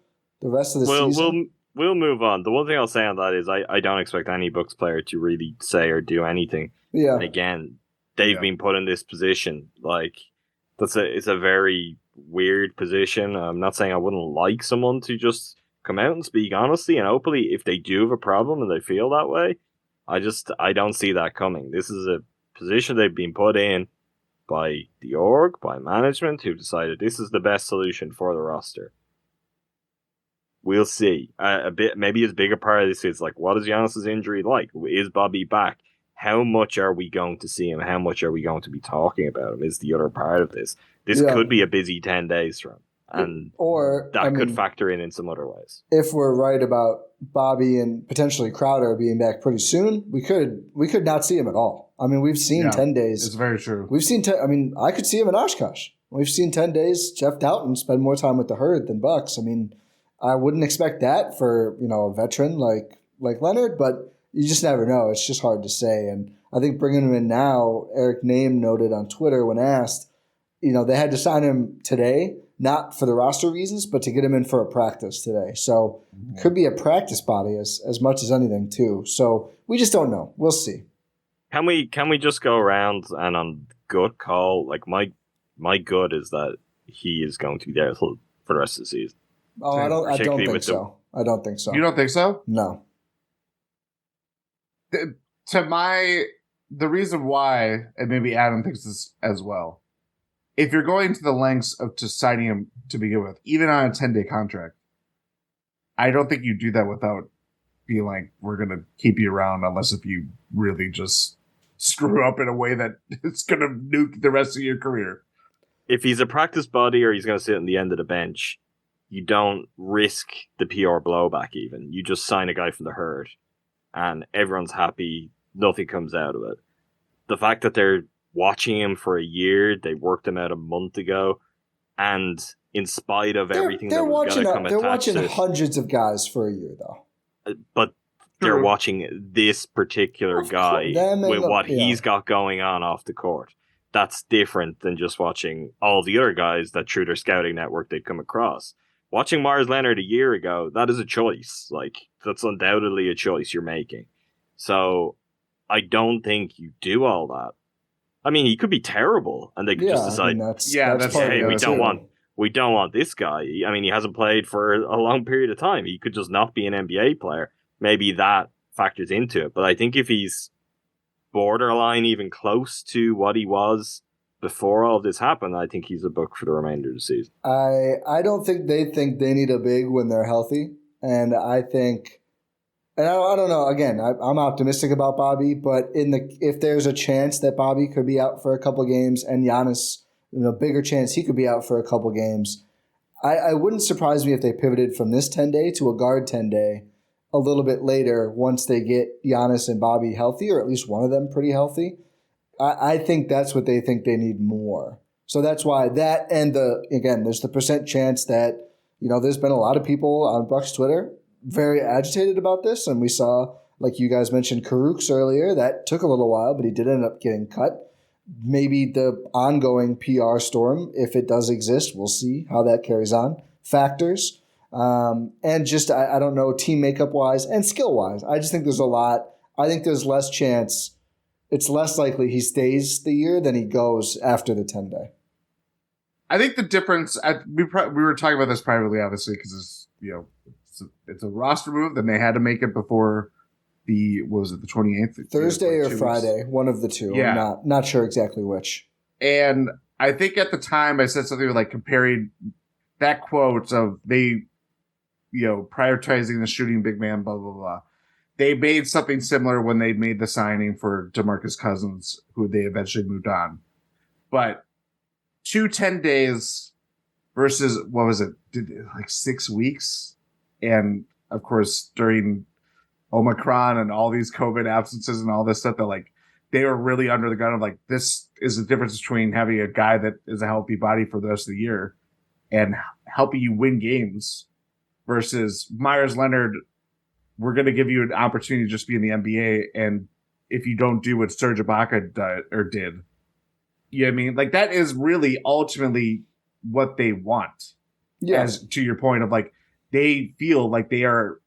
the rest of the season? We'll move on. The one thing I'll say on that is I don't expect any Bucks player to really say or do anything. Yeah. And again, they've been put in this position. Like, it's a very weird position. I'm not saying I wouldn't like someone to just come out and speak honestly and openly if they do have a problem and they feel that way. I don't see that coming. This is a position they've been put in by the org, by management, who decided this is the best solution for the roster. We'll see. Maybe as big a part of this is like, what is Giannis's injury like? Is Bobby back? How much are we going to see him? How much are we going to be talking about him? Is the other part of this. This could be a busy 10 days for him. And could factor in some other ways. If we're right about Bobby and potentially Crowder being back pretty soon, we could not see him at all. I mean, we've seen 10 days. It's very true. We've seen I could see him in Oshkosh. We've seen 10 days Jeff Doughton spend more time with the herd than Bucks. I mean, I wouldn't expect that for, a veteran like Leonard, but you just never know. It's just hard to say. And I think bringing him in now, Eric Name noted on Twitter when asked, they had to sign him today, not for the roster reasons, but to get him in for a practice today. So it could be a practice body as much as anything too. So we just don't know. We'll see. Can we just go around and on gut call? Like my gut is that he is going to be there for the rest of the season. Oh, I don't think so. I don't think so. You don't think so? No. The reason why, and maybe Adam thinks this as well, if you're going to the lengths of just signing him to begin with, even on a 10-day contract, I don't think you do that without being like, we're going to keep you around unless if you really just screw up in a way that it's going to nuke the rest of your career. If he's a practice body or he's going to sit on the end of the bench, you don't risk the PR blowback even. You just sign a guy from the herd and everyone's happy. Nothing comes out of it. The fact that they're watching him for a year, they worked him out a month ago, and in spite of everything that was going to come attached to it. They're watching hundreds of guys for a year, though. But they're watching this particular guy with what he's got going on off the court. That's different than just watching all the other guys that through their scouting network they'd come across. Watching Meyers Leonard a year ago, that is a choice. Like, that's undoubtedly a choice you're making. So I don't think you do all that. I mean, he could be terrible, and they could just decide, hey, we don't want this guy. I mean, he hasn't played for a long period of time. He could just not be an NBA player. Maybe that factors into it. But I think if he's borderline even close to what he was before all of this happened, I think he's a book for the remainder of the season. I don't think they need a big when they're healthy. And I think, and I don't know, again, I'm optimistic about Bobby, but if there's a chance that Bobby could be out for a couple games and Giannis, bigger chance he could be out for a couple games, I wouldn't surprise me if they pivoted from this 10-day to a guard 10-day a little bit later once they get Giannis and Bobby healthy, or at least one of them pretty healthy. I think that's what they think they need more. So that's why that, and there's the percent chance that, there's been a lot of people on Bucks Twitter very agitated about this. And we saw, like you guys mentioned, Karuk's earlier. That took a little while, but he did end up getting cut. Maybe the ongoing PR storm, if it does exist, we'll see how that carries on. Factors. And just, I don't know, team makeup wise and skill wise. I just think there's a lot. I think there's less chance. It's less likely he stays the year than he goes after the 10-day. I think the difference, we were talking about this privately, obviously, because it's a roster move, then they had to make it before the 28th? Thursday or Friday, one of the two. Yeah. I'm not sure exactly which. And I think at the time I said something like comparing that quote of they, prioritizing the shooting big man, blah, blah, blah. They made something similar when they made the signing for DeMarcus Cousins, who they eventually moved on. But 10 days versus, what was it, like 6 weeks? And, of course, during Omicron and all these COVID absences and all this stuff, that they were really under the gun of this is the difference between having a guy that is a healthy body for the rest of the year and helping you win games versus Meyers Leonard. We're going to give you an opportunity to just be in the NBA, and if you don't do what Serge Ibaka did, you know what I mean? Like, that is really ultimately what they want. Yeah. As to your point of, like, they feel like they are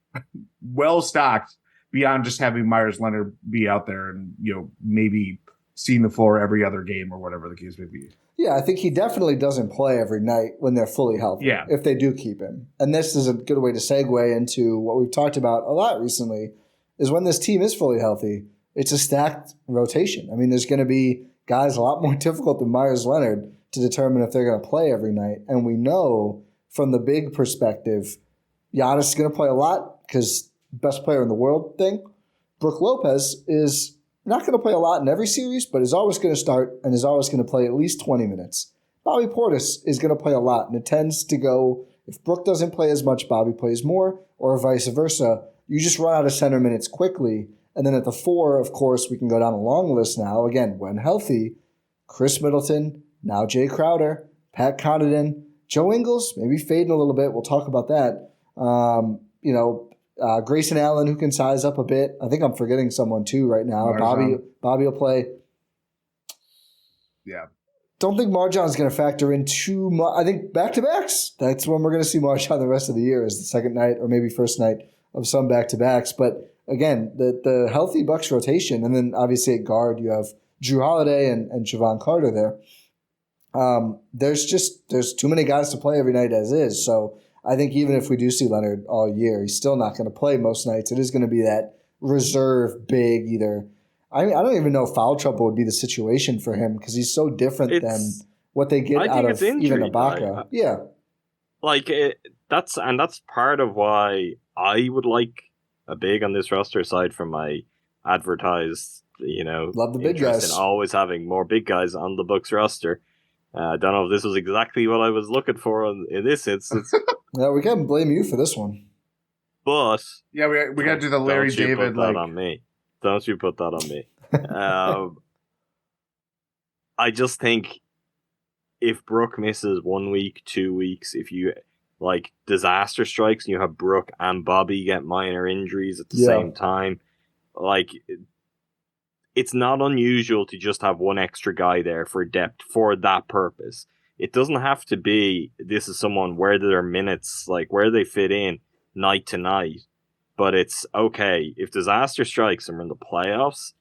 well stocked beyond just having Meyers Leonard be out there and, you know, maybe seeing the floor every other game or whatever the case may be. Yeah, I think he definitely doesn't play every night when they're fully healthy. Yeah. If they do keep him. And this is a good way to segue into what we've talked about a lot recently, is when this team is fully healthy, it's a stacked rotation. I mean, there's going to be guys a lot more difficult than Meyers Leonard to determine if they're going to play every night. And we know from the big perspective, Giannis is going to play a lot because best player in the world thing. Brook Lopez is not going to play a lot in every series, but is always going to start and is always going to play at least 20 minutes. Bobby Portis is going to play a lot, and it tends to go, if Brook doesn't play as much, Bobby plays more, or vice versa. You just run out of center minutes quickly. And then at the 4, of course, we can go down a long list now. Again, when healthy, Chris Middleton, now Jae Crowder, Pat Connaughton, Joe Ingles, maybe fading a little bit. We'll talk about that. Grayson Allen, who can size up a bit. I think I'm forgetting someone too right now. Bobby will play. Yeah. Don't think Marjan's going to factor in too much. I think back-to-backs. That's when we're going to see Marjan the rest of the year, is the second night or maybe first night of some back-to-backs. But again, the healthy Bucks rotation, and then obviously at guard you have Drew Holiday and Javon Carter there. There's too many guys to play every night as is. So I think even if we do see Leonard all year, he's still not going to play most nights. It is going to be that reserve big either. I mean, I don't even know if foul trouble would be the situation for him because he's so different than what they get out of even Ibaka. Yeah. That's part of why I would like a big on this roster, aside from my advertised, love the big guys, in always having more big guys on the Bucks roster. I don't know if this was exactly what I was looking for in this instance. Yeah, we can't blame you for this one. But yeah, we got to do the Larry David. Put that on me. Don't you put that on me. I just think if Brook misses 1 week, 2 weeks, if you disaster strikes and you have Brook and Bobby get minor injuries at the same time, it's not unusual to just have one extra guy there for depth for that purpose. It doesn't have to be this is someone where their minutes, where they fit in night to night. But it's okay if disaster strikes and we're in the playoffs.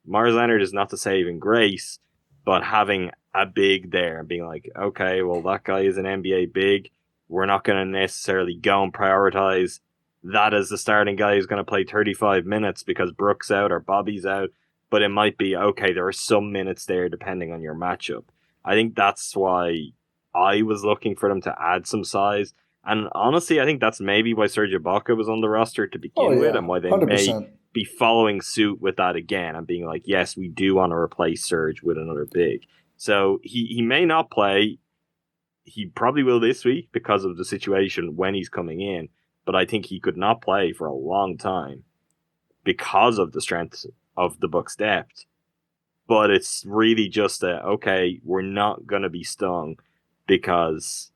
Meyers Leonard is not the saving grace, but having a big there and being okay, well, that guy is an NBA big. We're not going to necessarily go and prioritize that as the starting guy who's going to play 35 minutes because Brook's out or Bobby's out. But it might be, okay, there are some minutes there depending on your matchup. I think that's why I was looking for them to add some size. And honestly, I think that's maybe why Serge Ibaka was on the roster to begin with, and why they 100%. May be following suit with that again and being yes, we do want to replace Serge with another big. So he may not play. He probably will this week because of the situation when he's coming in. But I think he could not play for a long time because of the strength of the Bucks' depth. But it's really just okay, we're not going to be stung because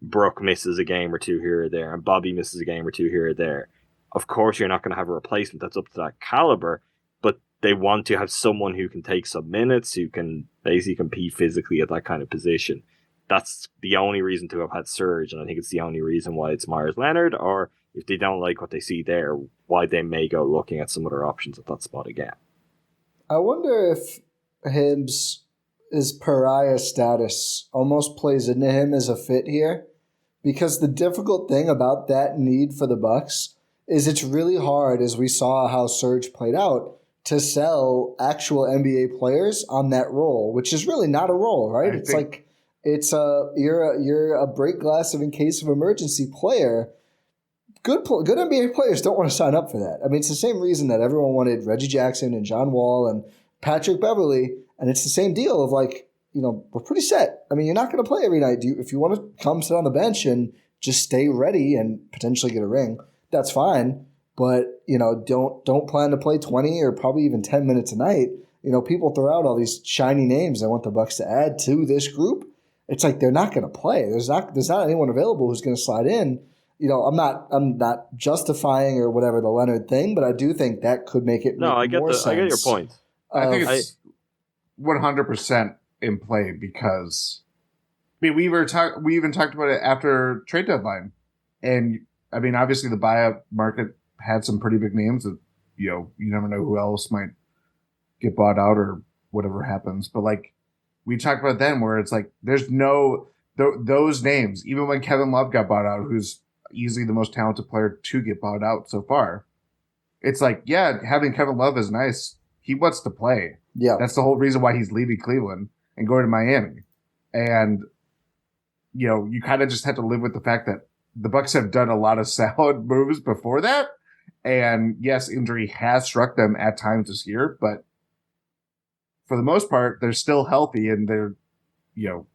Brook misses a game or two here or there, and Bobby misses a game or two here or there. Of course, you're not going to have a replacement that's up to that caliber, but they want to have someone who can take some minutes, who can basically compete physically at that kind of position. That's the only reason to have had Serge, and I think it's the only reason why it's Meyers Leonard, or if they don't like what they see there, why they may go looking at some other options at that spot again. I wonder if his pariah status almost plays into him as a fit here. Because the difficult thing about that need for the Bucks is it's really hard, as we saw how Serge played out, to sell actual NBA players on that role, which is really not a role, right? You're a break glass of in case of emergency player. Good NBA players don't want to sign up for that. I mean, it's the same reason that everyone wanted Reggie Jackson and John Wall and Patrick Beverley, and it's the same deal of we're pretty set. I mean, you're not going to play every night. If you want to come sit on the bench and just stay ready and potentially get a ring, that's fine. But don't plan to play 20 or probably even 10 minutes a night. people throw out all these shiny names I want the Bucks to add to this group. It's like they're not going to play. There's not anyone available who's going to slide in. I'm not justifying or whatever the Leonard thing, but I do think that could make it more sense. I get your point. I think it's 100% in play because we even talked about it after trade deadline, and I mean obviously the buyout market had some pretty big names that you never know who else might get bought out or whatever happens, but like we talked about then where it's like there's those names, even when Kevin Love got bought out, who's easily the most talented player to get bought out so far. It's like, yeah, having Kevin Love is nice. He wants to play. Yeah. That's the whole reason why he's leaving Cleveland and going to Miami. And, you kind of just have to live with the fact that the Bucks have done a lot of solid moves before that. And yes, injury has struck them at times this year, but for the most part, they're still healthy and they're,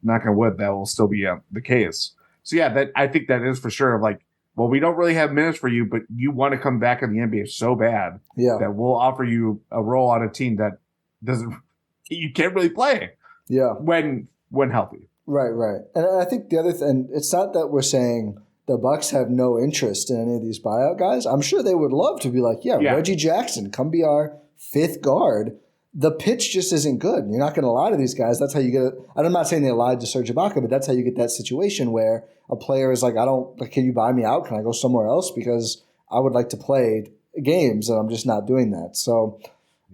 knock on wood, that will still be the case. So yeah, I think that is for sure. Like, well, we don't really have minutes for you, but you want to come back in the NBA so bad that we'll offer you a role on a team that you can't really play. Yeah, when healthy. Right. And I think the other thing, it's not that we're saying the Bucks have no interest in any of these buyout guys. I'm sure they would love to be like, Reggie Jackson, come be our fifth guard. The pitch just isn't good. You're not going to lie to these guys. That's how you get it. And I'm not saying they lied to Serge Ibaka, but that's how you get that situation where a player is like, can you buy me out? Can I go somewhere else? Because I would like to play games and I'm just not doing that. So,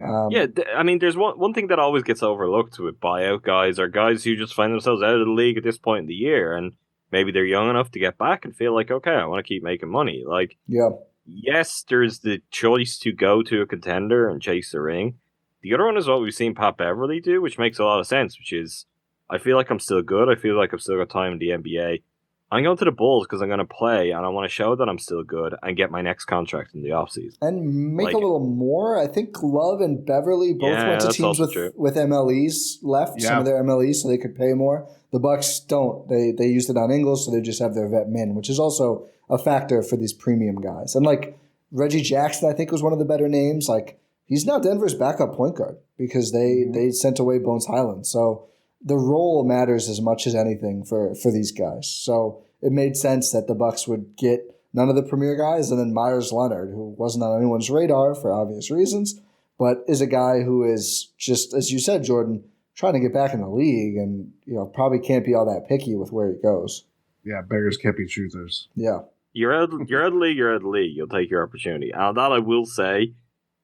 I mean, there's one thing that always gets overlooked with buyout guys are guys who just find themselves out of the league at this point in the year. And maybe they're young enough to get back and feel like, okay, I want to keep making money. Like, yes, there's the choice to go to a contender and chase the ring. The other one is what we've seen Pat Beverly do, which makes a lot of sense, which is, I feel like I'm still good. I feel like I've still got time in the NBA. I'm going to the Bulls because I'm going to play, and I want to show that I'm still good and get my next contract in the offseason. And make a little more. I think Love and Beverly both went to teams with MLEs left, some of their MLEs, so they could pay more. The Bucks don't. They used it on Ingles, so they just have their vet min, which is also a factor for these premium guys. And like Reggie Jackson, I think, was one of the better names. Like, he's now Denver's backup point guard because they sent away Bones Highland. So the role matters as much as anything for these guys. So it made sense that the Bucks would get none of the premier guys and then Meyers Leonard, who wasn't on anyone's radar for obvious reasons, but is a guy who is just, as you said, Jordan, trying to get back in the league and probably can't be all that picky with where he goes. Yeah, beggars can't be choosers. Yeah. You're out of the league, You'll take your opportunity. And that I will say,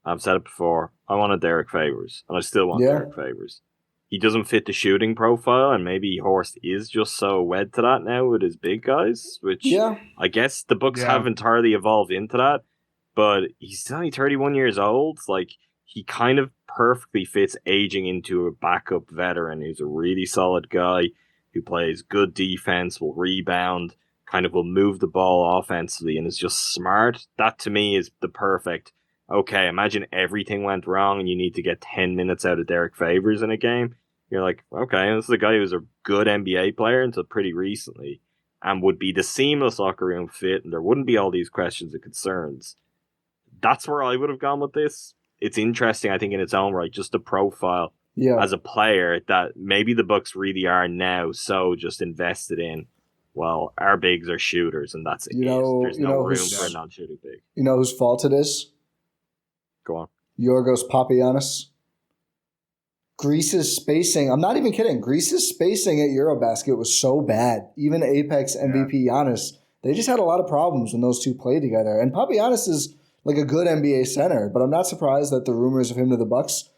I've said it before, I wanted Derek Favors, and I still want Derek Favors. He doesn't fit the shooting profile, and maybe Horst is just so wed to that now with his big guys, which I guess the Bucks have entirely evolved into that, but he's still only 31 years old. Like, he kind of perfectly fits aging into a backup veteran who's a really solid guy who plays good defense, will rebound, kind of will move the ball offensively, and is just smart. That, to me, is the perfect... Okay, imagine everything went wrong and you need to get 10 minutes out of Derek Favors in a game. You're like, okay, this is a guy who was a good NBA player until pretty recently and would be the seamless locker room fit and there wouldn't be all these questions and concerns. That's where I would have gone with this. It's interesting, I think, in its own right, just the profile as a player that maybe the Bucks really are now so just invested in, well, our bigs are shooters and that's it. There's no room for a non-shooting big. You know whose fault it is? Go on. Yorgos Papagiannis. Greece's spacing, I'm not even kidding, Greece's spacing at Eurobasket was so bad. Even Apex MVP Giannis, they just had a lot of problems when those two played together. And Papagiannis is like a good NBA center, but I'm not surprised that the rumors of him to the Bucks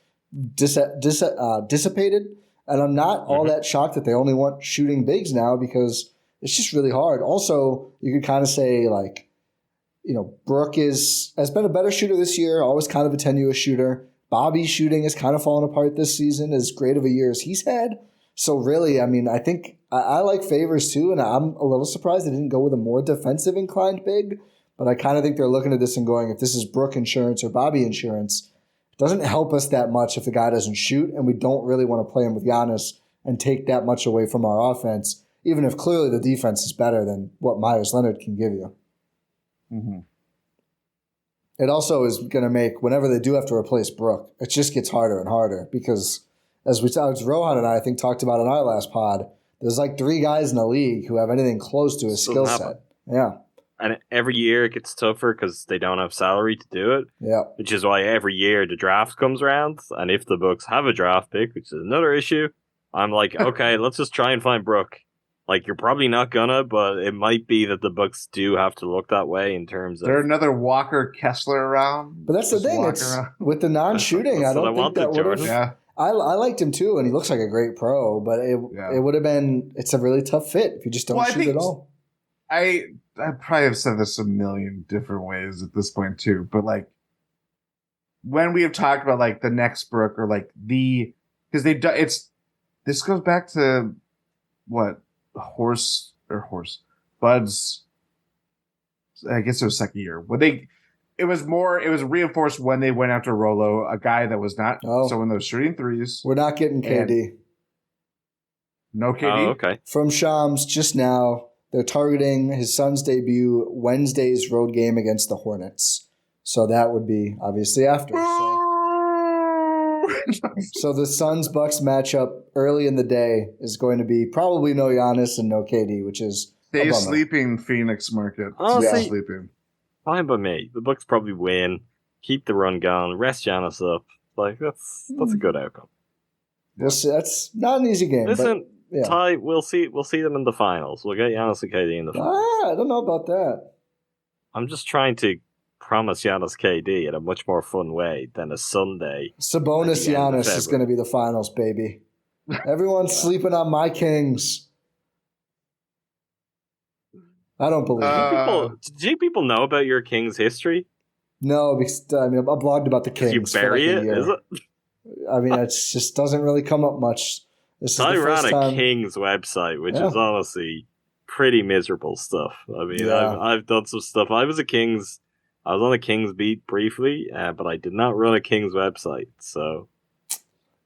dissipated. And I'm not all that shocked that they only want shooting bigs now because it's just really hard. Also, you could kind of say like, Brooke has been a better shooter this year, always kind of a tenuous shooter. Bobby's shooting has kind of fallen apart this season, as great of a year as he's had. So really, I mean, I think I like Favors too, and I'm a little surprised they didn't go with a more defensive inclined big, but I kind of think they're looking at this and going, if this is Brooke insurance or Bobby insurance, it doesn't help us that much if the guy doesn't shoot, and we don't really want to play him with Giannis and take that much away from our offense, even if clearly the defense is better than what Meyers Leonard can give you. Mm-hmm. It also is going to make, whenever they do have to replace Brook, it just gets harder and harder because, as Rohan and I think talked about in our last pod, there's like 3 guys in the league who have anything close to his skill set. Yeah. And every year it gets tougher because they don't have salary to do it. Yeah. Which is why every year the draft comes around, and if the Bucks have a draft pick, which is another issue, I'm like, okay, let's just try and find Brook. Like, you're probably not gonna, but it might be that the Bucks do have to look that way in terms of... Is there another Walker Kessler around? But that's the thing. It's with the non-shooting, I don't think that would have... Yeah. I liked him too, and he looks like a great pro, but it would have been... It's a really tough fit if you just don't shoot at all. I probably have said this a million different ways at this point too, but like when we have talked about like the next Brook or like because this goes back to what Bud's, I guess it was second year when it was reinforced when they went after Rolo, a guy that was not someone that was shooting threes. We're not getting KD. No KD? Oh, okay. From Shams just now. They're targeting his son's debut Wednesday's road game against the Hornets. So that would be obviously after. So the Suns-Bucks matchup early in the day is going to be probably no Giannis and no KD, which is Stay sleeping, Phoenix market. Honestly, sleeping. Fine by me. The Bucks probably win. Keep the run going. Rest Giannis up. Like, that's a good outcome. That's not an easy game. Listen, but yeah. Ty, we'll see them in the finals. We'll get Giannis and KD in the finals. I don't know about that. I'm just trying to promise Giannis KD in a much more fun way than a Sunday. Sabonis Giannis is going to be the finals, baby. Everyone's sleeping on my Kings. I don't believe it. Do people know about your Kings history? No, because I blogged about the Kings. You bury it, is it? I mean, it just doesn't really come up much. I ran a Kings website, which is honestly pretty miserable stuff. I mean, I've done some stuff. I was on a Kings beat briefly, but I did not run a Kings website. So,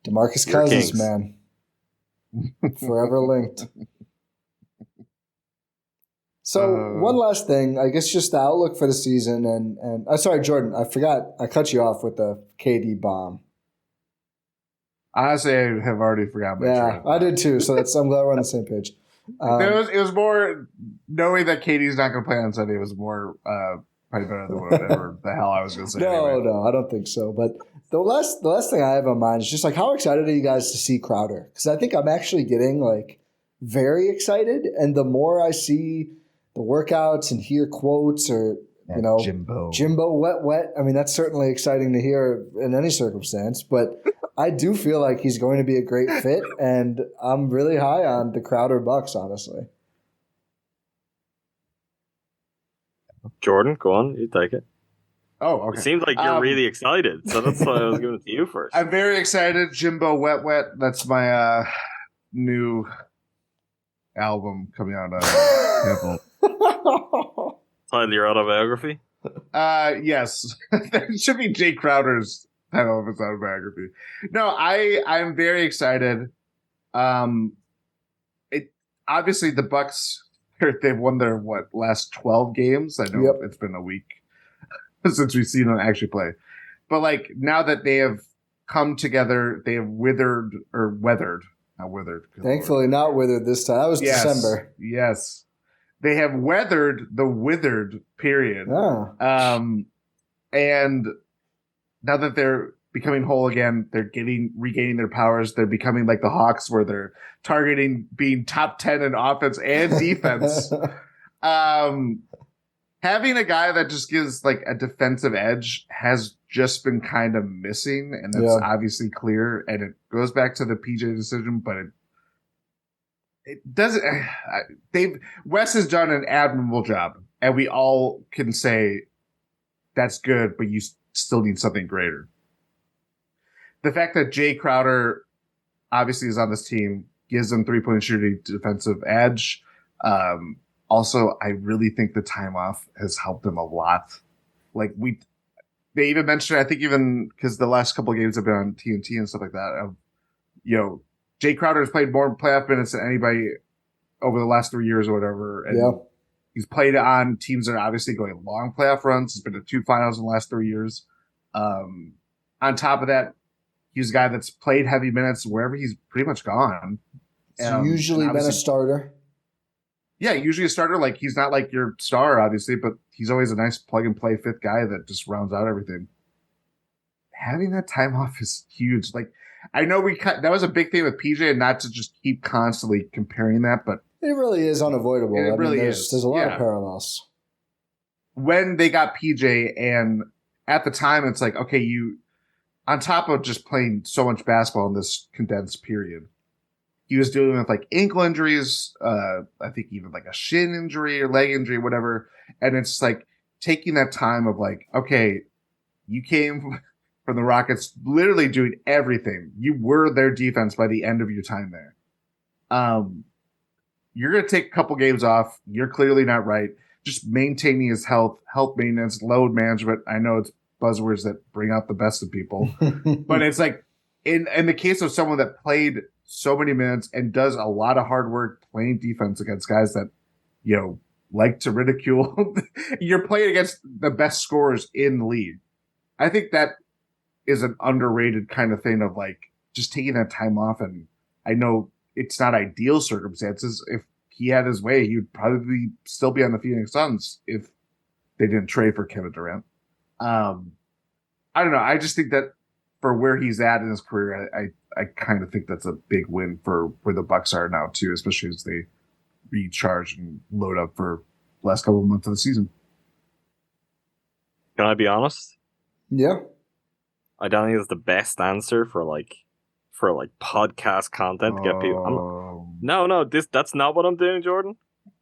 DeMarcus Cousins, man, forever linked. So one last thing, I guess, just the outlook for the season. And sorry, Jordan, I forgot. I cut you off with the KD bomb. Honestly, I have already forgotten my train. I did too. So I'm glad we're on the same page. It was more knowing that KD's not going to play on Sunday. It was more probably better than whatever the hell I was going to say. No, I don't think so. But the last thing I have on mind is just like, how excited are you guys to see Crowder? Because I think I'm actually getting like very excited, and the more I see the workouts and hear quotes or Jimbo wet. I mean, that's certainly exciting to hear in any circumstance, but I do feel like he's going to be a great fit, and I'm really high on the Crowder Bucks, honestly. Jordan, go on. You take it. Oh, okay. It seems like you're really excited, so that's why I was giving it to you first. I'm very excited. Jimbo Wet. That's my new album coming out on Apple. Title your autobiography? Yes. That should be Jae Crowder's title of his autobiography. No, I'm very excited. Obviously the Bucks, they've won their last 12 games. I know It's been a week since we've seen them actually play. But like now that they have come together, they have weathered. Not withered. Thankfully not withered this time. That was December. Yes. They have weathered the withered period. Oh. And now that they're becoming whole again, they're regaining their powers. They're becoming like the Hawks, where they're targeting being top 10 in offense and defense. Having a guy that just gives like a defensive edge has just been kind of missing, and that's obviously clear. And it goes back to the PJ decision, but it doesn't. Wes has done an admirable job, and we all can say that's good, but you still need something greater. The fact that Jae Crowder obviously is on this team gives them 3-point shooting defensive edge. Also, I really think the time off has helped them a lot. Like they even mentioned, I think even because the last couple of games have been on TNT and stuff like that. Jae Crowder has played more playoff minutes than anybody over the last 3 years or whatever. And He's played on teams that are obviously going long playoff runs. He's been to 2 finals in the last 3 years. On top of that, he's a guy that's played heavy minutes wherever he's pretty much gone. He's usually been a starter. Yeah, usually a starter. Like, he's not like your star, obviously, but he's always a nice plug-and-play fifth guy that just rounds out everything. Having that time off is huge. Like, I know that was a big thing with PJ, and not to just keep constantly comparing that, but it really is unavoidable. It really is. There's a lot of parallels. When they got PJ, and at the time, it's like, okay, on top of just playing so much basketball in this condensed period, he was dealing with like ankle injuries, I think even like a shin injury or leg injury, whatever. And it's like taking that time of like, okay, you came from the Rockets literally doing everything. You were their defense by the end of your time there. You're going to take a couple games off. You're clearly not right. Just maintaining his health maintenance, load management. I know it's buzzwords that bring out the best of people, but it's like in the case of someone that played so many minutes and does a lot of hard work playing defense against guys that, like to ridicule. You're playing against the best scorers in the league. I think that is an underrated kind of thing of like just taking that time off. And I know it's not ideal circumstances. If he had his way, he would probably still be on the Phoenix Suns if they didn't trade for Kevin Durant. I don't know. I just think that for where he's at in his career, I kind of think that's a big win for where the Bucks are now too, especially as they recharge and load up for the last couple of months of the season. Can I be honest? Yeah. I don't think it's the best answer for podcast content to get people. No, that's not what I'm doing, Jordan.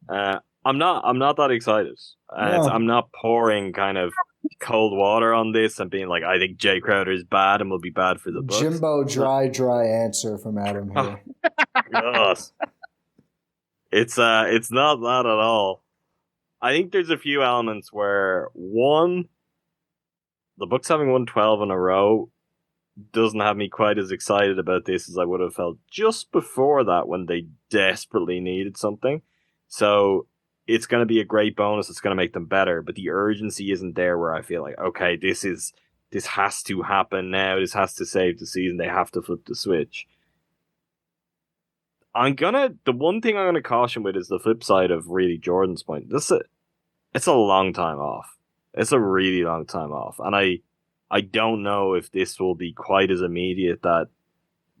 I'm not that excited. I'm not pouring kind of cold water on this and being like, I think Jae Crowder is bad and will be bad for the Bucks. Jimbo dry answer from Adam here. God. It's not that at all. I think there's a few elements where, one, the Bucks having won 12 in a row doesn't have me quite as excited about this as I would have felt just before that when they desperately needed something. So it's going to be a great bonus. It's going to make them better, but the urgency isn't there where I feel like, okay, this has to happen now. This has to save the season. They have to flip the switch. The one thing I'm going to caution with is the flip side of really Jordan's point. It's a long time off. It's a really long time off. And I don't know if this will be quite as immediate that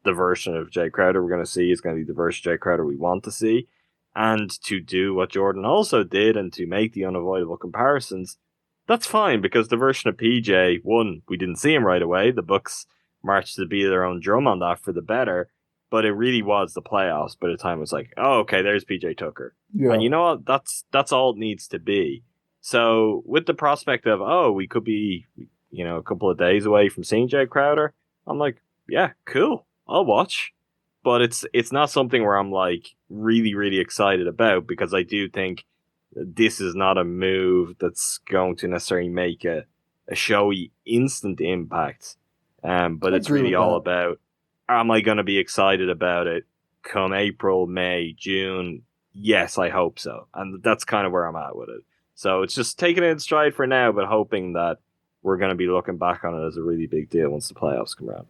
the version of Jae Crowder we're going to see is going to be the version of Jae Crowder we want to see. And to do what Jordan also did and to make the unavoidable comparisons, that's fine because the version of PJ, one, we didn't see him right away. The Bucks marched to beat their own drum on that for the better, but it really was the playoffs by the time it was like, oh, okay, there's PJ Tucker. Yeah. And you know what? That's all it needs to be. So with the prospect of, we could be, a couple of days away from seeing Jae Crowder, I'm like, yeah, cool. I'll watch. But it's not something where I'm like really, really excited about because I do think this is not a move that's going to necessarily make a showy instant impact. But it's really all about, am I going to be excited about it come April, May, June? Yes, I hope so. And that's kind of where I'm at with it. So it's just taking it in stride for now, but hoping that we're going to be looking back on it as a really big deal once the playoffs come around.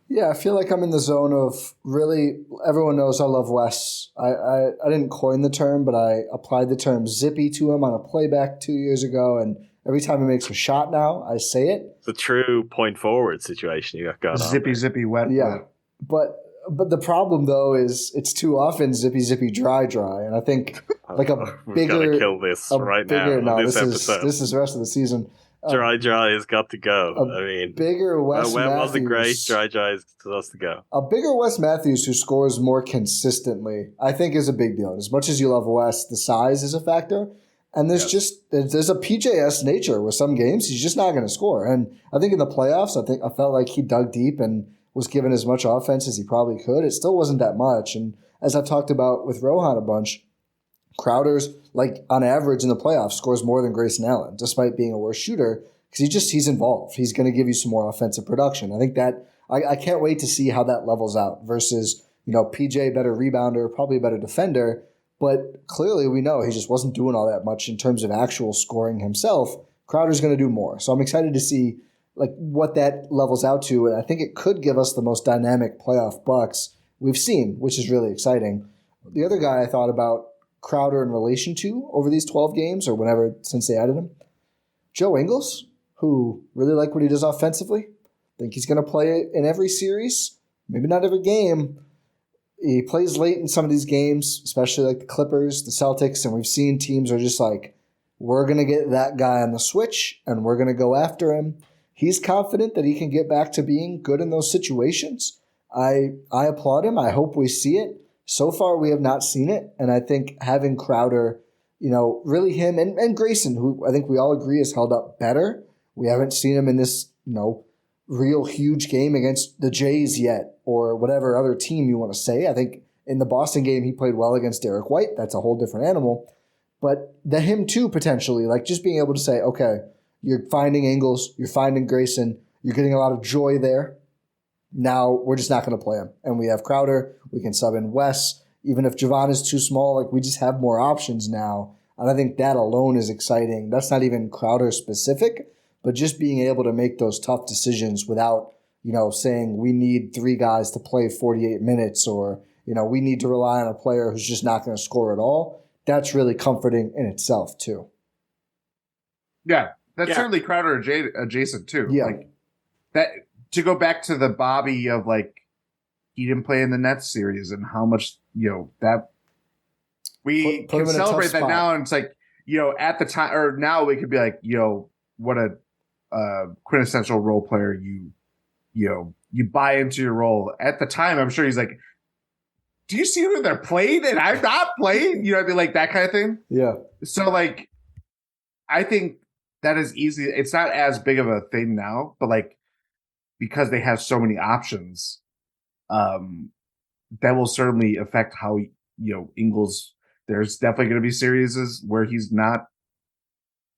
Yeah, I feel like I'm in the zone of really, everyone knows I love Wes. I didn't coin the term, but I applied the term zippy to him on a playback 2 years ago, and every time he makes a shot now, I say it. It's a true point forward situation you got going on. Zippy, wet. Yeah, but the problem, though, is it's too often zippy, dry, and I think like a bigger... We've got to kill this right now. No, this is the rest of the season. Dry has got to go. I mean, bigger Wes Matthews wasn't great. Dry has to go. A bigger Wes Matthews who scores more consistently, I think, is a big deal. As much as you love Wes, the size is a factor, and there's a PJS nature with some games he's just not going to score. And I think in the playoffs, I felt like he dug deep and was given as much offense as he probably could. It still wasn't that much. And as I've talked about with Rohan a bunch, Crowder's, like, on average in the playoffs, scores more than Grayson Allen, despite being a worse shooter, because he's involved. He's going to give you some more offensive production. I think that I can't wait to see how that levels out versus, PJ, better rebounder, probably a better defender, But clearly we know he just wasn't doing all that much in terms of actual scoring himself. Crowder's going to do more. So I'm excited to see like what that levels out to. And I think it could give us the most dynamic playoff Bucks we've seen, which is really exciting. The other guy I thought about Crowder in relation to over these 12 games or whenever since they added him, Joe Ingles, who really like what he does offensively. Think he's going to play in every series, maybe not every game. He plays late in some of these games, especially like the Clippers, the Celtics, and we've seen teams are just like, we're going to get that guy on the switch and we're going to go after him. He's confident that he can get back to being good in those situations. I applaud him. I hope we see it. So far, we have not seen it, and I think having Crowder, really him and Grayson, who I think we all agree has held up better. We haven't seen him in this, real huge game against the Jays yet, or whatever other team you want to say. I think in the Boston game, he played well against Derek White. That's a whole different animal. But him too, potentially, like just being able to say, okay, you're finding Ingles, you're finding Grayson, you're getting a lot of joy there. Now we're just not going to play him. And we have Crowder, we can sub in Wes. Even if Javon is too small, like we just have more options now. And I think that alone is exciting. That's not even Crowder specific, but just being able to make those tough decisions without, saying we need 3 guys to play 48 minutes or, we need to rely on a player who's just not going to score at all. That's really comforting in itself too. Yeah, that's certainly Crowder adjacent too. Yeah. Like that, to go back to the Bobby of like, he didn't play in the Nets series and how much, that we put can celebrate that spot. now. And it's like, at the time, or now we could be like, what a quintessential role player you buy into your role. At the time, I'm sure he's like, do you see who they're playing? And I'm not playing? I'd be like that kind of thing. Yeah. So like, I think that is easy. It's not as big of a thing now, but like, because they have so many options, that will certainly affect how, Ingles, there's definitely going to be series where he's not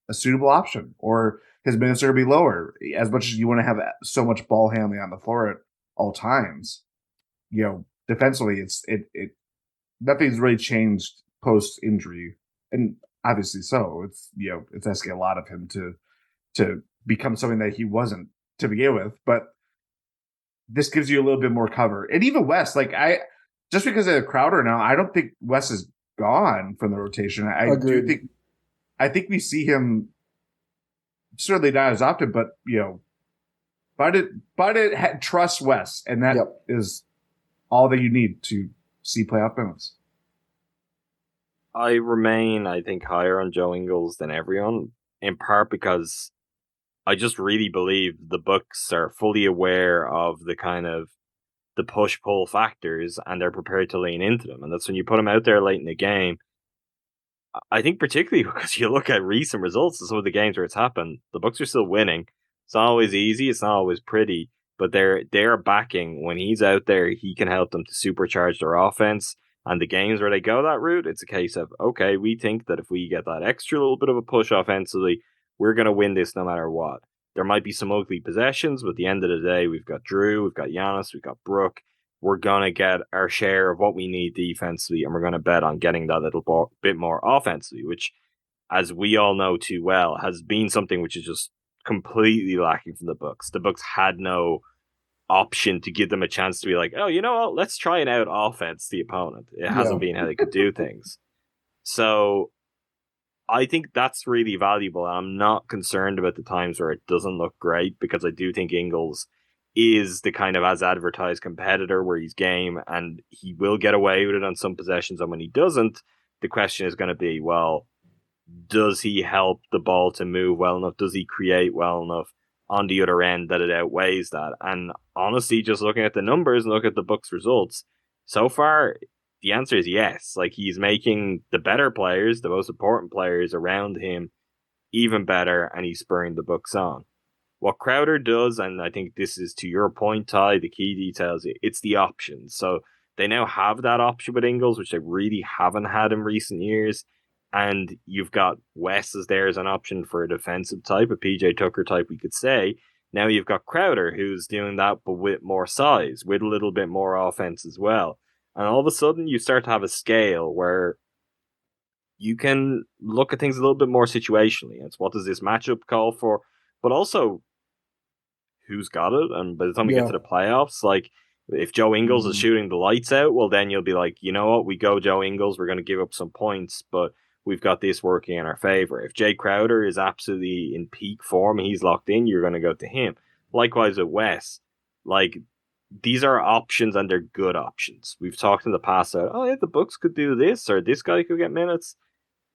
a suitable option or his minutes are going to be lower. As much as you want to have so much ball handling on the floor at all times, defensively, it nothing's really changed post injury. And obviously so it's asking a lot of him to become something that he wasn't to begin with, but this gives you a little bit more cover. And even Wes, like just because of Crowder now, I don't think Wes is gone from the rotation. I think we see him certainly not as often, but trust Wes, and that is all that you need to see playoff minutes. I remain, I think, higher on Joe Ingles than everyone, in part because I just really believe the Bucks are fully aware of the kind of the push-pull factors, and they're prepared to lean into them. And that's when you put them out there late in the game. I think particularly because you look at recent results of some of the games where it's happened, the Bucks are still winning. It's not always easy, it's not always pretty, but they're backing when he's out there, he can help them to supercharge their offense. And the games where they go that route, it's a case of, okay, we think that if we get that extra little bit of a push offensively, we're going to win this no matter what. There might be some ugly possessions, but at the end of the day, we've got Drew, we've got Giannis, we've got Brook. We're going to get our share of what we need defensively, and we're going to bet on getting that little bit more offensively, which, as we all know too well, has been something which is just completely lacking from the Bucks. The Bucks had no option to give them a chance to be like, oh, you know what, let's try and out offense the opponent. It hasn't been how they could do things. So I think that's really valuable. I'm not concerned about the times where it doesn't look great, because I do think Ingles is the kind of as advertised competitor where he's game and he will get away with it on some possessions. And when he doesn't, the question is going to be, well, does he help the ball to move well enough? Does he create well enough on the other end that it outweighs that? And honestly, just looking at the numbers and look at the Bucks results so far, the answer is yes. Like, he's making the better players, the most important players around him, even better, and he's spurring the Bucks on. What Crowder does, and I think this is to your point, Ty, the key details, it's the options. So they now have that option with Ingles, which they really haven't had in recent years. And you've got Wes as there as an option for a defensive type, a PJ Tucker type, we could say. Now you've got Crowder, who's doing that, but with more size, with a little bit more offense as well. And all of a sudden, you start to have a scale where you can look at things a little bit more situationally. It's what does this matchup call for, but also who's got it. And by the time we get to the playoffs, like if Joe Ingles is shooting the lights out, well, then you'll be like, you know what, we go Joe Ingles, we're going to give up some points, but we've got this working in our favor. If Jae Crowder is absolutely in peak form, he's locked in, you're going to go to him. Likewise with Wes, like these are options and they're good options. We've talked in the past about, oh yeah, the Bucks could do this or this guy could get minutes.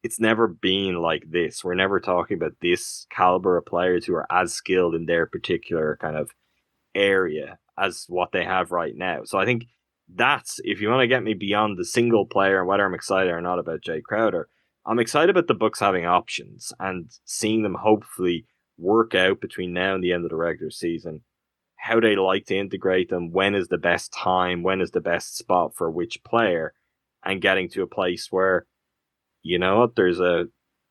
It's never been like this. We're never talking about this caliber of players who are as skilled in their particular kind of area as what they have right now. So I think that's, if you want to get me beyond the single player and whether I'm excited or not about Jae Crowder, I'm excited about the Bucks having options and seeing them hopefully work out between now and the end of the regular season how they like to integrate them, when is the best time, when is the best spot for which player, and getting to a place where, you know what, there's I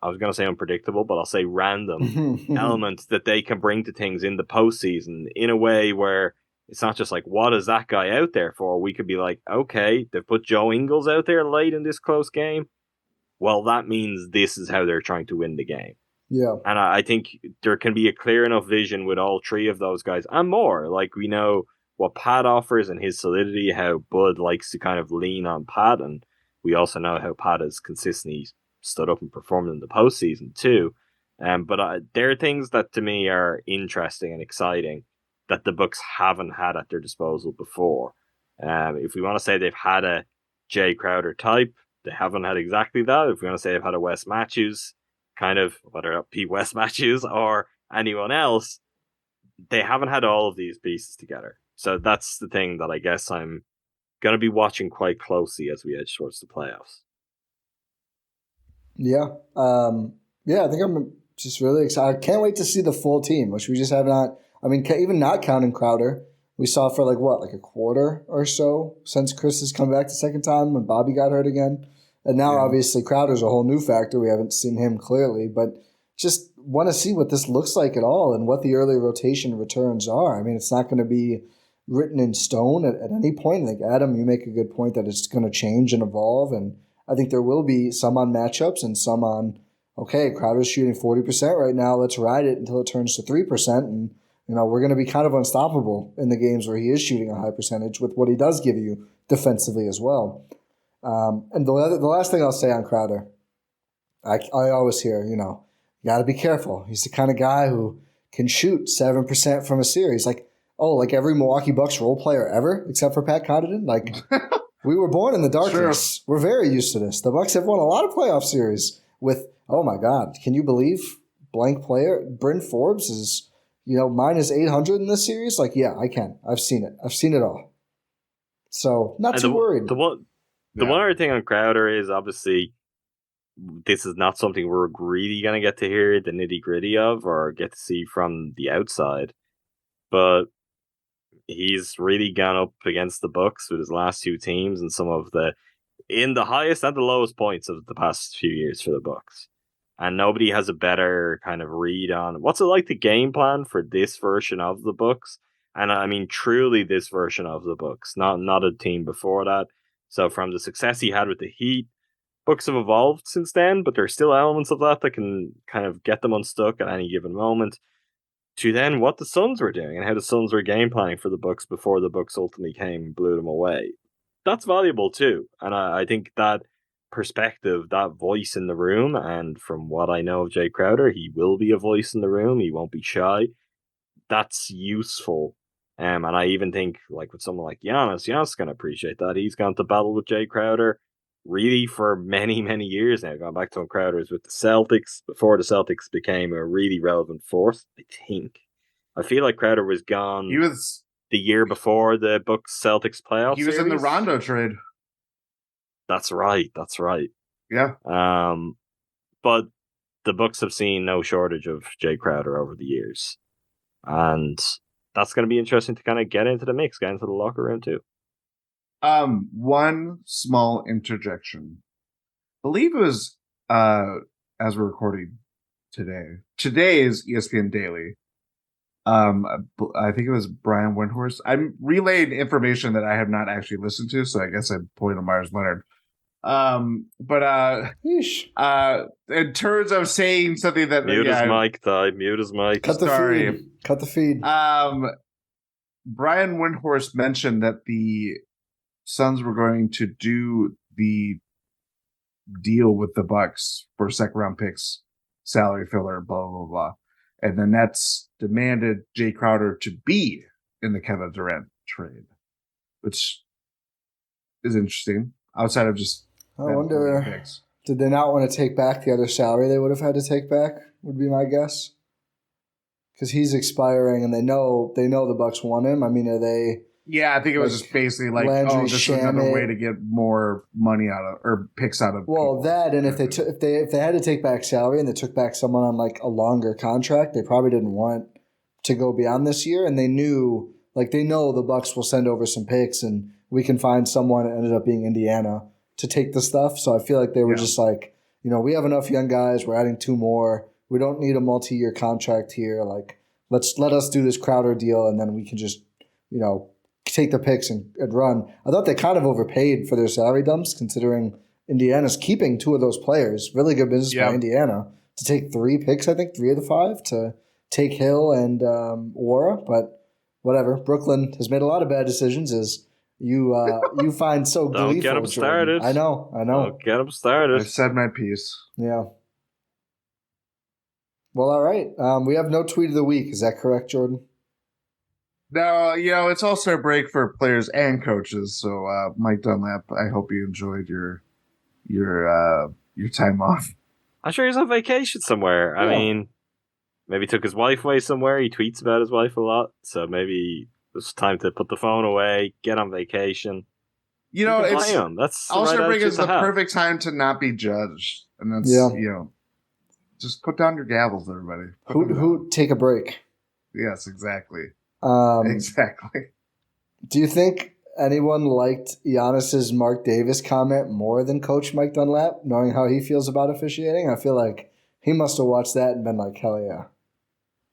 was going to say unpredictable, but I'll say random element that they can bring to things in the postseason in a way where it's not just like, what is that guy out there for? We could be like, okay, they've put Joe Ingles out there late in this close game. Well, that means this is how they're trying to win the game. Yeah. And I think there can be a clear enough vision with all three of those guys and more. Like we know what Pat offers and his solidity, how Bud likes to kind of lean on Pat. And we also know how Pat has consistently stood up and performed in the postseason too. But there are things that to me are interesting and exciting that the Bucks haven't had at their disposal before. If we want to say they've had a Jae Crowder type, they haven't had exactly that. If we want to say they've had a Wes Matthews, kind of, whether Pete West Matthews or anyone else, they haven't had all of these pieces together. So that's the thing that I guess I'm going to be watching quite closely as we edge towards the playoffs. Yeah. I think I'm just really excited. I can't wait to see the full team, which we just have not. I mean, even not counting Crowder, we saw for like a quarter or so since Chris has come back the second time when Bobby got hurt again. And now, obviously, Crowder's a whole new factor. We haven't seen him clearly, but just want to see what this looks like at all and what the early rotation returns are. I mean, it's not going to be written in stone at any point. I think, Adam, you make a good point that it's going to change and evolve, and I think there will be some on matchups and some on, okay, Crowder's shooting 40% right now. Let's ride it until it turns to 3%, and we're going to be kind of unstoppable in the games where he is shooting a high percentage with what he does give you defensively as well. And the last thing I'll say on Crowder, I always hear, you got to be careful. He's the kind of guy who can shoot 7% from a series. Like every Milwaukee Bucks role player ever, except for Pat Connaughton. Like, we were born in the darkness. Sure. We're very used to this. The Bucks have won a lot of playoff series with, oh my God, can you believe blank player? Bryn Forbes is, minus 800 in this series? Like, yeah, I can. I've seen it. I've seen it all. So, not too worried. The one other thing on Crowder is obviously this is not something we're really going to get to hear the nitty gritty of or get to see from the outside. But he's really gone up against the Bucks with his last two teams and some of in the highest and the lowest points of the past few years for the Bucks. And nobody has a better kind of read on what's it like the game plan for this version of the Bucks. And I mean, truly this version of the Bucks, not a team before that. So from the success he had with the Heat, Bucks have evolved since then, but there's still elements of that can kind of get them unstuck at any given moment. To then what the Suns were doing and how the Suns were game planning for the Bucks before the Bucks ultimately came and blew them away. That's valuable too. And I think that perspective, that voice in the room, and from what I know of Jae Crowder, he will be a voice in the room. He won't be shy. That's useful. And I even think, like with someone like Giannis is going to appreciate that. He's gone to battle with Jae Crowder really for many, many years now. Going back to when Crowder was with the Celtics, before the Celtics became a really relevant force, I think. I feel like Crowder was gone the year before the Bucks Celtics playoff He was series. in the Rondo trade. That's right. Yeah. But the Bucks have seen no shortage of Jae Crowder over the years. And that's going to be interesting to kind of get into the mix, get into the locker room too. One small interjection. I believe it was, as we're recording today. Today is ESPN Daily. I think it was Brian Windhorst. I'm relaying information that I have not actually listened to, so I guess I'm pulling a Meyers Leonard. In terms of saying something that mute his mic, Ti. Mute his mic. Cut the feed. Brian Windhorst mentioned that the Suns were going to do the deal with the Bucks for second round picks, salary filler, blah blah blah, and the Nets demanded Jae Crowder to be in the Kevin Durant trade, which is interesting. Outside of just, I wonder, did they not want to take back the other salary they would have had to take back? Would be my guess. Because he's expiring, and they know the Bucks want him. I mean, are they? Yeah, I think it was just basically like, this is another way to get more money out of or picks out of. Well, people. That and if they had to take back salary and they took back someone on like a longer contract, they probably didn't want to go beyond this year, and they know the Bucks will send over some picks, and we can find someone. It ended up being Indiana to take the stuff. So I feel like they were just like, we have enough young guys. We're adding 2 more. We don't need a multi-year contract here. Like, let us do this Crowder deal, and then we can just, take the picks and run. I thought they kind of overpaid for their salary dumps, considering Indiana's keeping 2 of those players. Really good business by Indiana to take 3 picks. I think 3 of the 5 to take Hill and Wara. But whatever. Brooklyn has made a lot of bad decisions. As you find so gleeful. Don't get them started. I know. Don't get them started. I said my piece. Yeah. Well, all right. We have no tweet of the week. Is that correct, Jordan? No, it's also a break for players and coaches. So, Mike Dunlap, I hope you enjoyed your time off. I'm sure he's on vacation somewhere. Yeah. I mean, maybe took his wife away somewhere. He tweets about his wife a lot, so maybe it's time to put the phone away, get on vacation. It's that's also break is the perfect time to not be judged, and that's just put down your gavels, everybody. Who take a break? Yes, exactly. Exactly. Do you think anyone liked Giannis's Mark Davis comment more than Coach Mike Dunlap, knowing how he feels about officiating? I feel like he must have watched that and been like, hell yeah,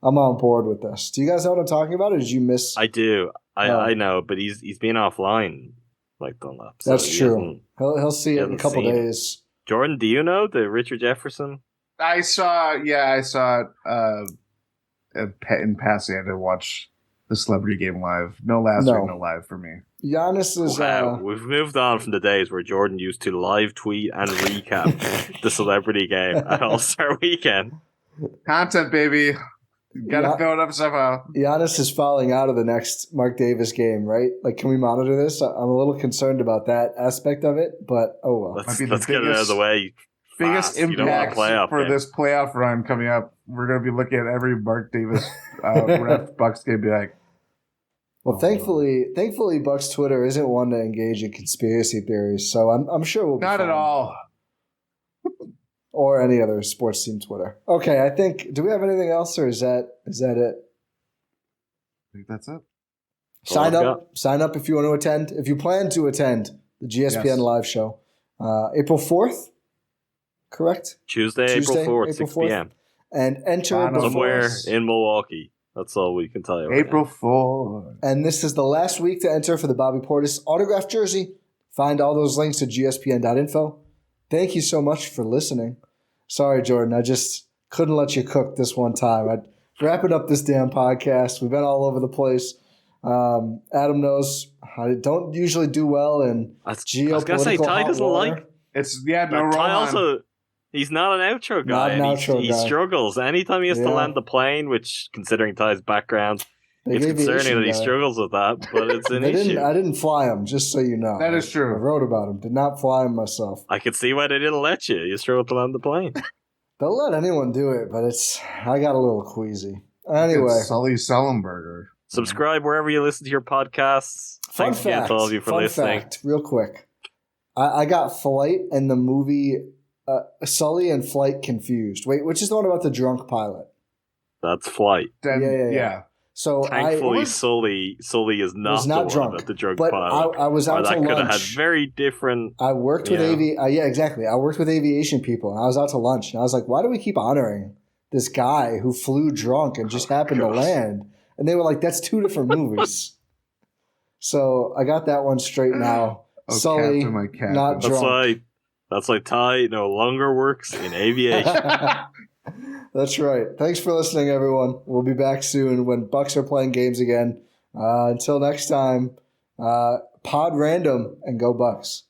I'm on board with this. Do you guys know what I'm talking about, or did you miss? I do. I know, but he's been offline, Mike Dunlap. So that's true. He'll see it in a couple days. Jordan, do you know the Richard Jefferson? I saw it in passing. I didn't watch the Celebrity Game live. No last week, no live for me. Giannis is... Wow, we've moved on from the days where Jordan used to live tweet and recap the Celebrity Game at All-Star Weekend. Content, baby. Gotta throw it up somehow. Giannis is falling out of the next Mark Davis game, right? Like, can we monitor this? I'm a little concerned about that aspect of it, but oh well. Let's get it out of the way. Biggest impact for this playoff run coming up. We're going to be looking at every Mark Davis ref Bucks game, be like. Well, thankfully, Bucks Twitter isn't one to engage in conspiracy theories, so I'm sure we'll be not fine. At all. Or any other sports team Twitter. Okay, I think. Do we have anything else, or is that it? I think that's it. Sign up if you want to attend. If you plan to attend the GSPN live show, April 4th. Correct? Tuesday, April 4th, 6 p.m. And enter somewhere in Milwaukee. That's all we can tell you. April 4th. And this is the last week to enter for the Bobby Portis autographed jersey. Find all those links at gspn.info. Thank you so much for listening. Sorry, Jordan. I just couldn't let you cook this one time. I'm wrapping up this damn podcast. We've been all over the place. Adam knows I don't usually do well in geopolitical. I was going to say, Ti doesn't like... Rohan. He's not an outro guy. He struggles. Anytime he has to land the plane, which, considering Ty's background, it's concerning that he struggles with that, but it's an issue. I didn't fly him, just so you know. That is true. I wrote about him. Did not fly him myself. I could see why they didn't let you. You struggled to land the plane. They'll let anyone do it, but I got a little queasy. Anyway. Sully Sullenberger. Subscribe wherever you listen to your podcasts. Thanks again to all of you for listening. Fact, real quick. I got Flight and the movie Sully and Flight confused. Wait, which is the one about the drunk pilot? That's Flight. Yeah. So thankfully, Sully is not the drunk, one about the drunk but pilot. I was out to lunch. That could have had very different. I worked with exactly. I worked with aviation people, and I was out to lunch, and I was like, "Why do we keep honoring this guy who flew drunk and just happened to land?" And they were like, "That's 2 different movies." So I got that one straight now. Sully, not drunk. That's like Ti no longer works in aviation. That's right. Thanks for listening, everyone. We'll be back soon when Bucks are playing games again. Until next time, pod random and go Bucks.